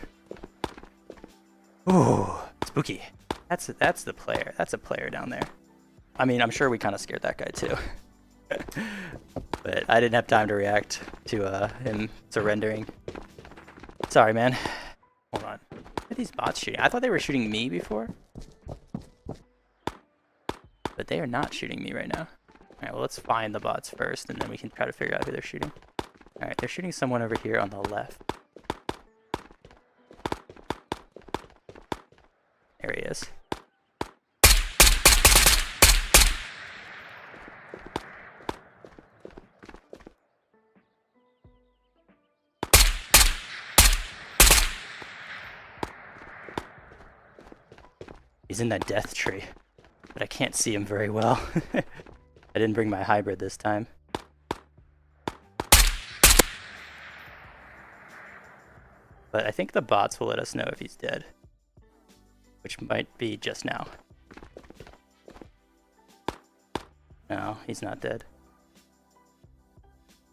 Ooh, spooky. That's the player. That's a player down there. I mean, I'm sure we kind of scared that guy too. But I didn't have time to react to him surrendering. Sorry, man. Hold on. What are these bots shooting? I thought they were shooting me before. But they are not shooting me right now. Alright, well, let's find the bots first, and then we can try to figure out who they're shooting. Alright, they're shooting someone over here on the left. There he is. He's in that death tree, but I can't see him very well. I didn't bring my hybrid this time. But I think the bots will let us know if he's dead, which might be just now. No, he's not dead.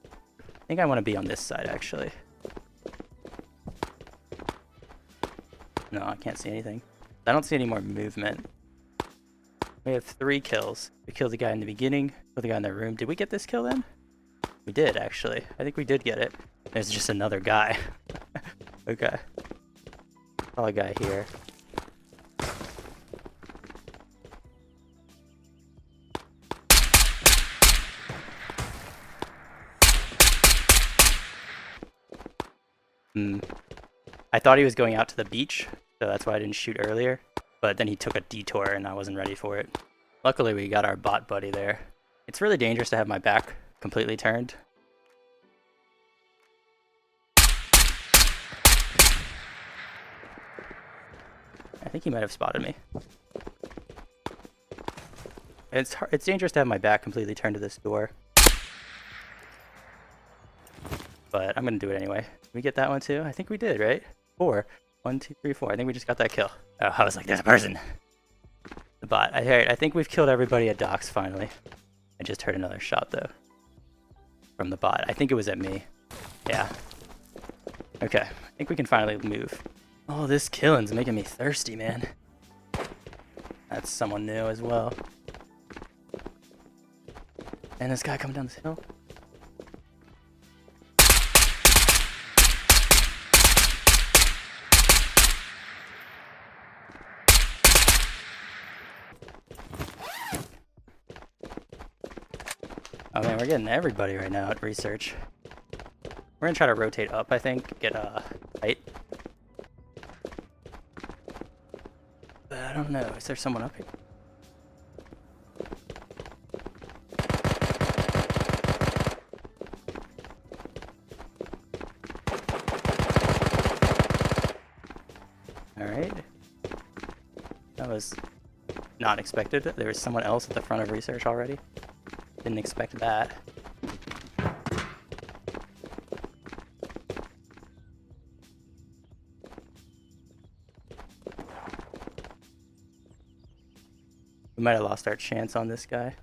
I think I want to be on this side, actually. No, I can't see anything. I don't see any more movement. We have 3 kills. We killed the guy in the beginning, killed the guy in the room. Did we get this kill then? We did, actually. I think we did get it. There's just another guy. Okay. Saw a guy here. I thought he was going out to the beach, so that's why I didn't shoot earlier. But then he took a detour and I wasn't ready for it. Luckily, we got our bot buddy there. It's really dangerous to have my back completely turned. I think he might have spotted me. It's dangerous to have my back completely turned to this door. But I'm gonna do it anyway. Did we get that one too? I think we did, right? 4. 1, 2, 3, 4. I think we just got that kill. Oh, I was like, there's a person. The bot. I think we've killed everybody at docks finally. I just heard another shot though. From the bot. I think it was at me. Yeah. Okay. I think we can finally move. Oh, this killing's making me thirsty, man. That's someone new as well. And this guy coming down this hill. Oh man, we're getting everybody right now at research. We're gonna try to rotate up, I think, get height. But I don't know, is there someone up here? Alright. That was not expected. There was someone else at the front of research already. Didn't expect that. We might have lost our chance on this guy.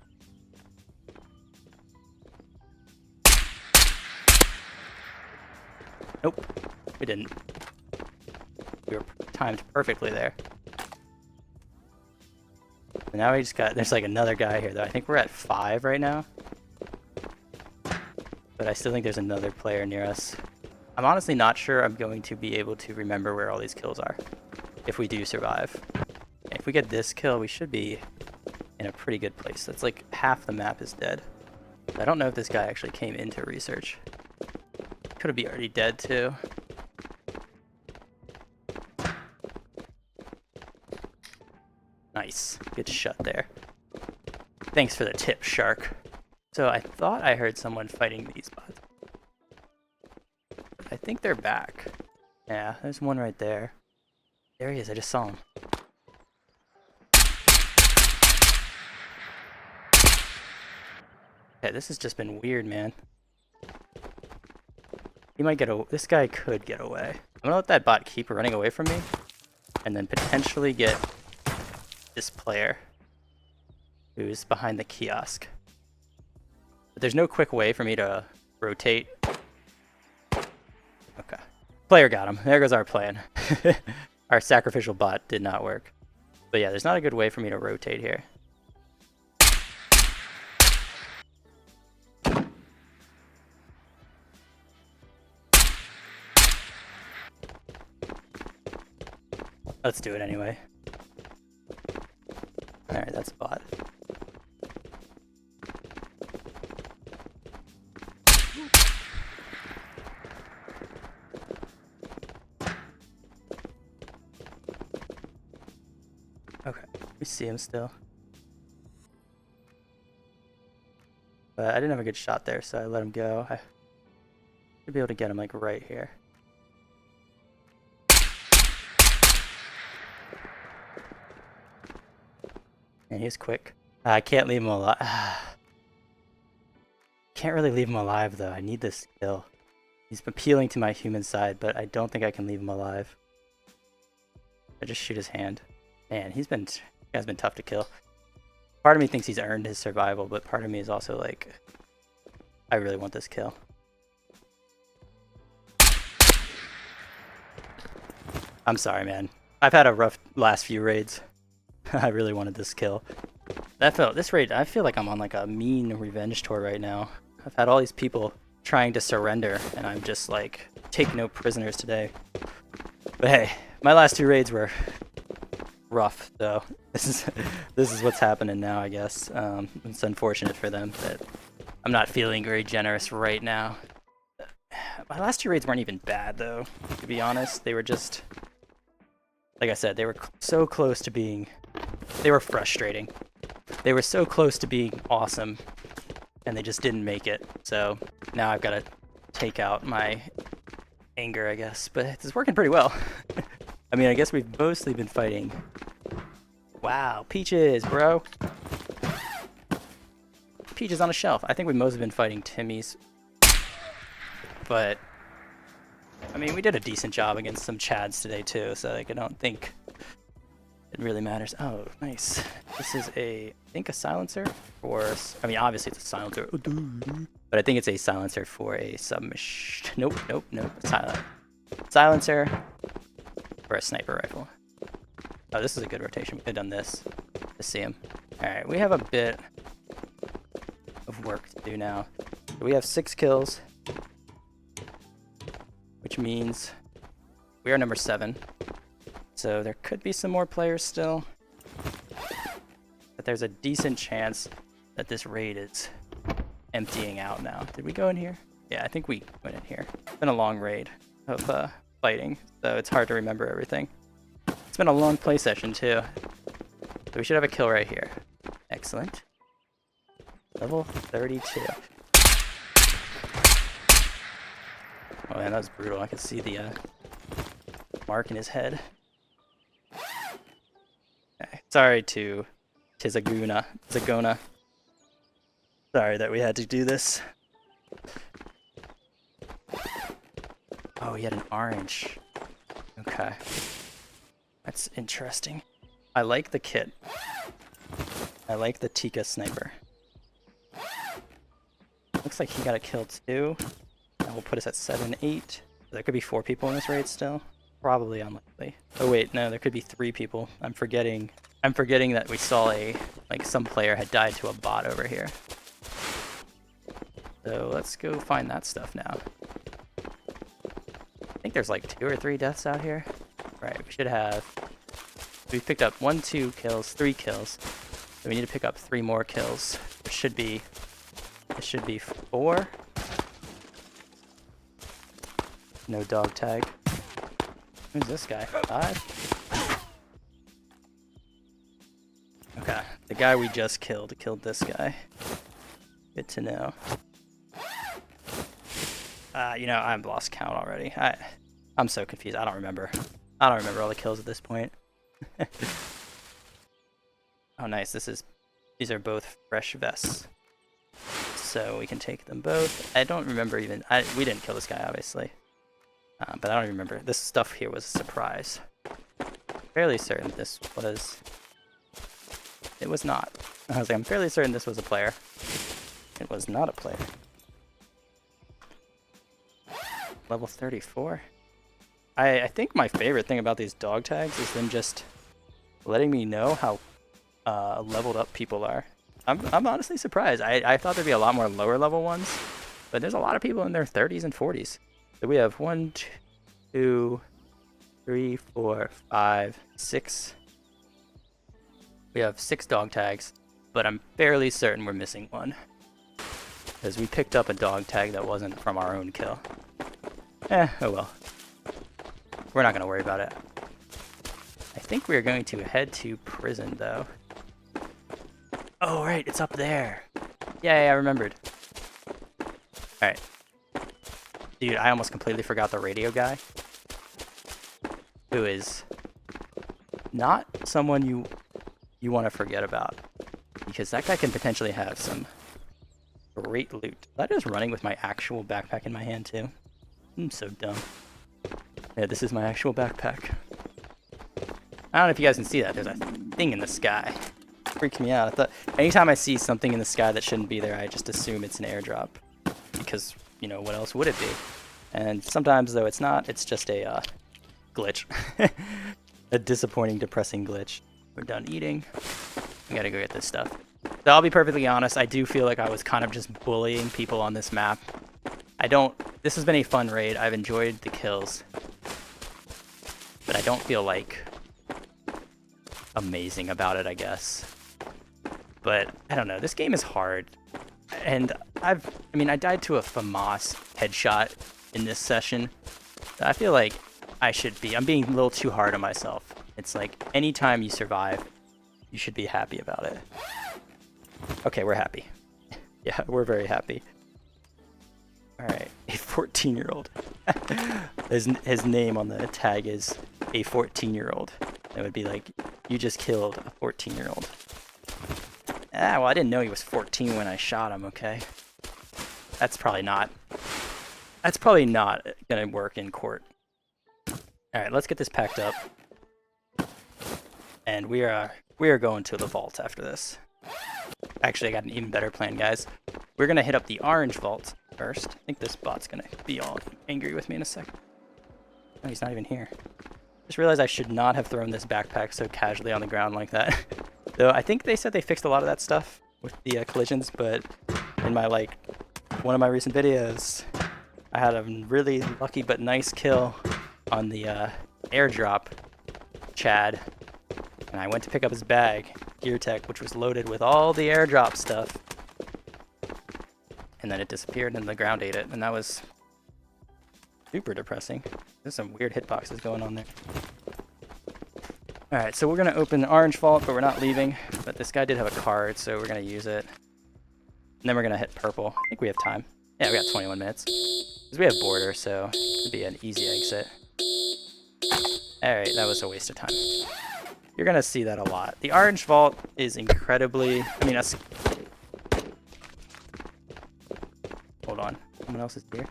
Nope, we didn't. We were timed perfectly there. And now we just got, there's like another guy here though. I think we're at 5 right now. But I still think there's another player near us. I'm honestly not sure I'm going to be able to remember where all these kills are. If we do survive. If we get this kill, we should be in a pretty good place. That's like half the map is dead. I don't know if this guy actually came into research. Could be already dead too. Nice. Good shot there. Thanks for the tip, Shark. So I thought I heard someone fighting these bots. I think they're back. Yeah, there's one right there. There he is. I just saw him. Okay, this has just been weird, man. He might get this guy could get away. I'm gonna let that bot keep running away from me, and then potentially get this player who's behind the kiosk. But there's no quick way for me to rotate. Okay. Player got him. There goes our plan. Our sacrificial bot did not work. But yeah, there's not a good way for me to rotate here. Let's do it anyway. Alright, that's a bot. Okay, we see him still. But I didn't have a good shot there, so I let him go. I should be able to get him like right here. And he's quick. I can't leave him alive. Can't really leave him alive though. I need this kill. He's appealing to my human side, but I don't think I can leave him alive. I just shoot his hand. Man, this guy's been tough to kill. Part of me thinks he's earned his survival, but part of me is also like, I really want this kill. I'm sorry, man. I've had a rough last few raids. I really wanted this kill. This raid, I feel like I'm on like a mean revenge tour right now. I've had all these people trying to surrender, and I'm just like, take no prisoners today. But hey, my last 2 raids were rough, so this is what's happening now, I guess. It's unfortunate for them that I'm not feeling very generous right now. My last 2 raids weren't even bad though, to be honest. They were just, like I said, they were so close to being, they were frustrating. They were so close to being awesome, and they just didn't make it. So now I've got to take out my anger, I guess, but it's working pretty well. I mean, I guess we've mostly been fighting. Wow, peaches, bro. Peaches on a shelf. I think we've mostly been fighting Timmy's. But, I mean, we did a decent job against some Chads today, too, so like, I don't think it really matters. Oh, nice. This is I think a silencer for, I mean, obviously it's a silencer, but I think it's a silencer for a submachine. Nope. Silencer for a sniper rifle. Oh, this is a good rotation. We could have done this to see him. Alright, we have a bit of work to do now. So we have 6 kills, which means we are number 7. So there could be some more players still, but there's a decent chance that this raid is emptying out now. Did we go in here? Yeah, I think we went in here. It's been a long raid of fighting, so it's hard to remember everything. It's been a long play session too. So we should have a kill right here. Excellent. Level 32. Oh man, that was brutal. I could see the mark in his head. Okay. Sorry to Zagona. Sorry that we had to do this. Oh, he had an orange. Okay. That's interesting. I like the kit. I like the Tika sniper. Looks like he got a kill too. That will put us at 7-8. There could be 4 people in this raid still. Probably unlikely. Oh wait, no, there could be 3 people. I'm forgetting that we saw some player had died to a bot over here. So let's go find that stuff now. I think there's like 2 or 3 deaths out here. Right, we should have. We picked up 1, 2 kills, 3 kills. So we need to pick up 3 more kills. It should be 4. No dog tag. Who's this guy? 5? Okay, the guy we just killed this guy. Good to know. You know, I've lost count already. I'm so confused. I don't remember all the kills at this point. Oh, nice. These are both fresh vests. so we can take them both. I don't remember even... we didn't kill this guy, obviously. But I don't even remember. This stuff here was a surprise. Fairly certain this was... It was not. I was like, I'm fairly certain this was a player. It was not a player. Level 34? I think my favorite thing about these dog tags is them just letting me know how leveled up people are. I'm honestly surprised. I thought there'd be a lot more lower level ones, but there's a lot of people in their 30s and 40s. So we have 1, 2, 3, 4, 5, 6. We have 6 dog tags, but I'm fairly certain we're missing one. Because we picked up a dog tag that wasn't from our own kill. Oh well. We're not going to worry about it. I think we're going to head to prison, though. Oh, right, it's up there. Yeah, I remembered. Alright. Dude, I almost completely forgot the radio guy. Who is not someone you want to forget about. Because that guy can potentially have some great loot. That is running with my actual backpack in my hand, too. I'm so dumb. Yeah, this is my actual backpack. I don't know if you guys can see that. There's a thing in the sky. It freaks me out. I thought anytime I see something in the sky that shouldn't be there, I just assume it's an airdrop. Because, you know, what else would it be? And sometimes, though, it's not. It's just a glitch. A disappointing, depressing glitch. We're done eating. We gotta go get this stuff. So I'll be perfectly honest, I do feel like I was kind of just bullying people on this map. This has been a fun raid. I've enjoyed the kills. But I don't feel like amazing about it, I guess. But I don't know, this game is hard. And I died to a FAMAS headshot in this session. I feel like I'm being a little too hard on myself. It's like, anytime you survive, you should be happy about it. Okay, we're happy. Yeah, we're very happy. Alright, a 14-year-old. His name on the tag is a 14-year-old. It would be like, you just killed a 14-year-old. Ah, well, I didn't know he was 14 when I shot him, okay? That's probably not gonna work in court. Alright, let's get this packed up. And we are going to the vault after this. Actually, I got an even better plan, guys. We're gonna hit up the orange vault first. I think this bot's gonna be all angry with me in a second. Oh, he's not even here. Just realized I should not have thrown this backpack so casually on the ground like that. Though I think they said they fixed a lot of that stuff with the collisions, but in my one of my recent videos, I had a really lucky but nice kill on the airdrop Chad, and I went to pick up his bag, Gear Tech, which was loaded with all the airdrop stuff, and then it disappeared and the ground ate it, and that was super depressing. There's some weird hitboxes going on there. Alright, so we're going to open Orange Vault, but we're not leaving. But this guy did have a card, so we're going to use it. And then we're going to hit Purple. I think we have time. Yeah, we got 21 minutes. Because we have Border, so it'd be an easy exit. Alright, that was a waste of time. You're going to see that a lot. The Orange Vault is incredibly... Hold on. Someone else is here.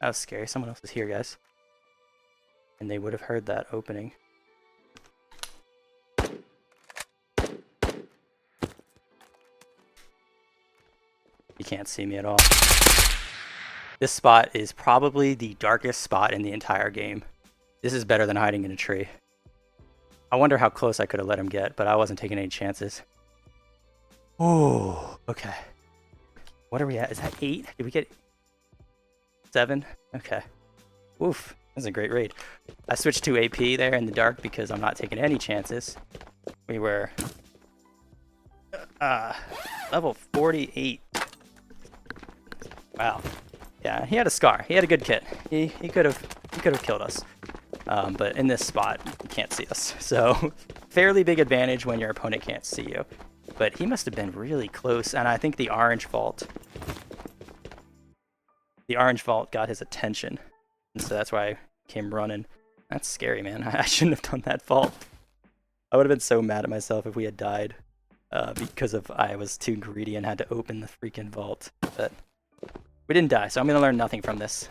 That was scary. Someone else is here, guys. And they would have heard that opening. You can't see me at all. This spot is probably the darkest spot in the entire game. This is better than hiding in a tree. I wonder how close I could have let him get, but I wasn't taking any chances. Oh, okay. What are we at? Is that 8? Did we get 7? Okay. Oof. That's a great raid. I switched to AP there in the dark because I'm not taking any chances. We were level 48. Wow. Yeah, he had a scar. He had a good kit. He could have killed us. But in this spot, you can't see us. So fairly big advantage when your opponent can't see you. But he must have been really close, and I think the Orange Vault got his attention. And so that's why I came running. That's scary, man. I shouldn't have done that vault. I would have been so mad at myself if we had died because of I was too greedy and had to open the freaking vault. But we didn't die, so I'm gonna learn nothing from this.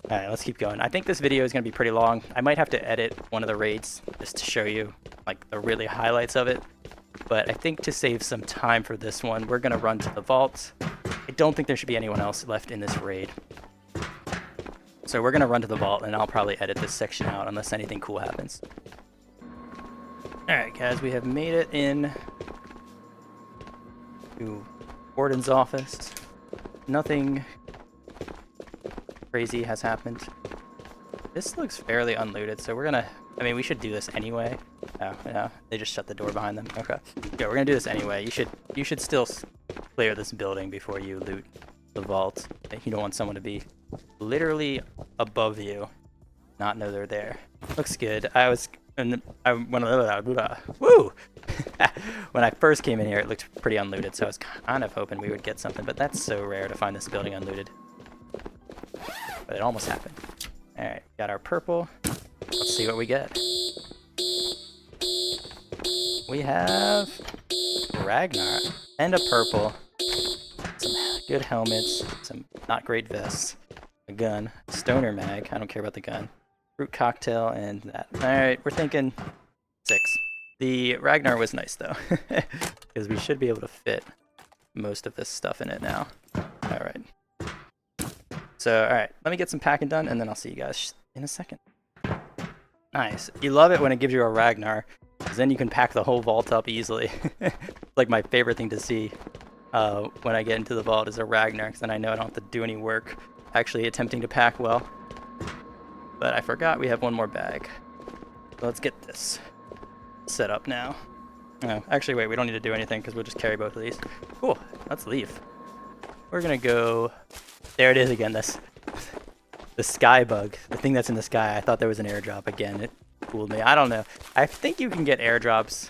All right, let's keep going. I think this video is gonna be pretty long. I might have to edit one of the raids just to show you like the really highlights of it. But I think to save some time for this one, we're gonna run to the vault. I don't think there should be anyone else left in this raid. So we're gonna run to the vault, and I'll probably edit this section out unless anything cool happens. Alright guys, we have made it in to Warden's office. Nothing crazy has happened. This looks fairly unlooted, so we're gonna... I mean, we should do this anyway. Oh, no, they just shut the door behind them. Okay. Yeah, we're gonna do this anyway. You should still clear this building before you loot the vault. You don't want someone to be literally above you, not know they're there. Looks good. Woo! When I first came in here, it looked pretty unlooted, so I was kind of hoping we would get something, but that's so rare to find this building unlooted. But it almost happened. Alright, got our purple. Let's see what we get. We have Ragnar and a purple. Some good helmets, some not great vests, a gun, stoner mag, I don't care about the gun, fruit cocktail, and that. Alright, we're thinking 6. The Ragnar was nice though, because we should be able to fit most of this stuff in it now. Alright. So, alright, let me get some packing done, and then I'll see you guys in a second. Nice. You love it when it gives you a Ragnar, because then you can pack the whole vault up easily. Like my favorite thing to see when I get into the vault is a Ragnar, because then I know I don't have to do any work actually attempting to pack well. But I forgot we have one more bag. So let's get this set up now. Oh, actually, wait, we don't need to do anything because we'll just carry both of these. Cool, let's leave. We're gonna go... There it is again, the sky bug. The thing that's in the sky, I thought there was an airdrop again. It fooled me. I don't know. I think you can get airdrops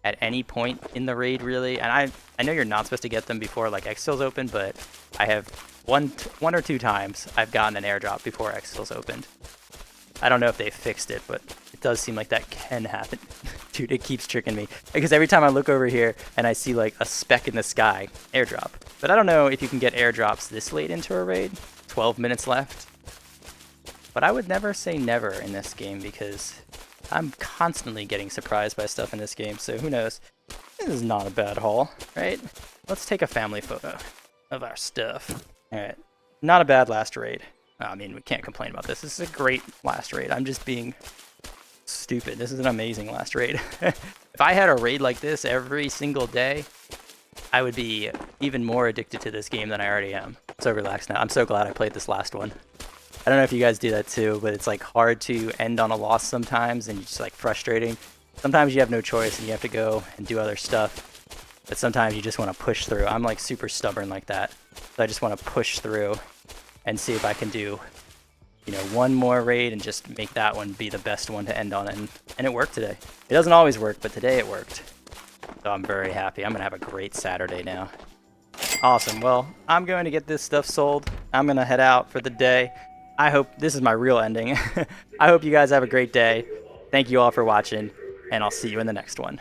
at any point in the raid, really. And I know you're not supposed to get them before like Exfil's open, but I have one or two times I've gotten an airdrop before Exfil's opened. I don't know if they fixed it, but it does seem like that can happen. Dude, it keeps tricking me. Because every time I look over here and I see like a speck in the sky, airdrop. But I don't know if you can get airdrops this late into a raid. 12 minutes left. But I would never say never in this game because I'm constantly getting surprised by stuff in this game, so who knows. This is not a bad haul, right? Let's take a family photo of our stuff. Alright, not a bad last raid. I mean, we can't complain about this. This is a great last raid. I'm just being stupid. This is an amazing last raid. If I had a raid like this every single day, I would be even more addicted to this game than I already am. So relaxed now. I'm so glad I played this last one. I don't know if you guys do that too, but it's like hard to end on a loss sometimes, and it's just like frustrating. Sometimes you have no choice and you have to go and do other stuff, but sometimes you just want to push through. I'm like super stubborn like that, so I just want to push through and see if I can do, you know, one more raid and just make that one be the best one to end on. And it worked today. It doesn't always work, but today it worked. So I'm very happy. I'm gonna have a great Saturday now. Awesome. Well, I'm going to get this stuff sold. I'm gonna head out for the day. I hope this is my real ending. I hope you guys have a great day. Thank you all for watching, and I'll see you in the next one.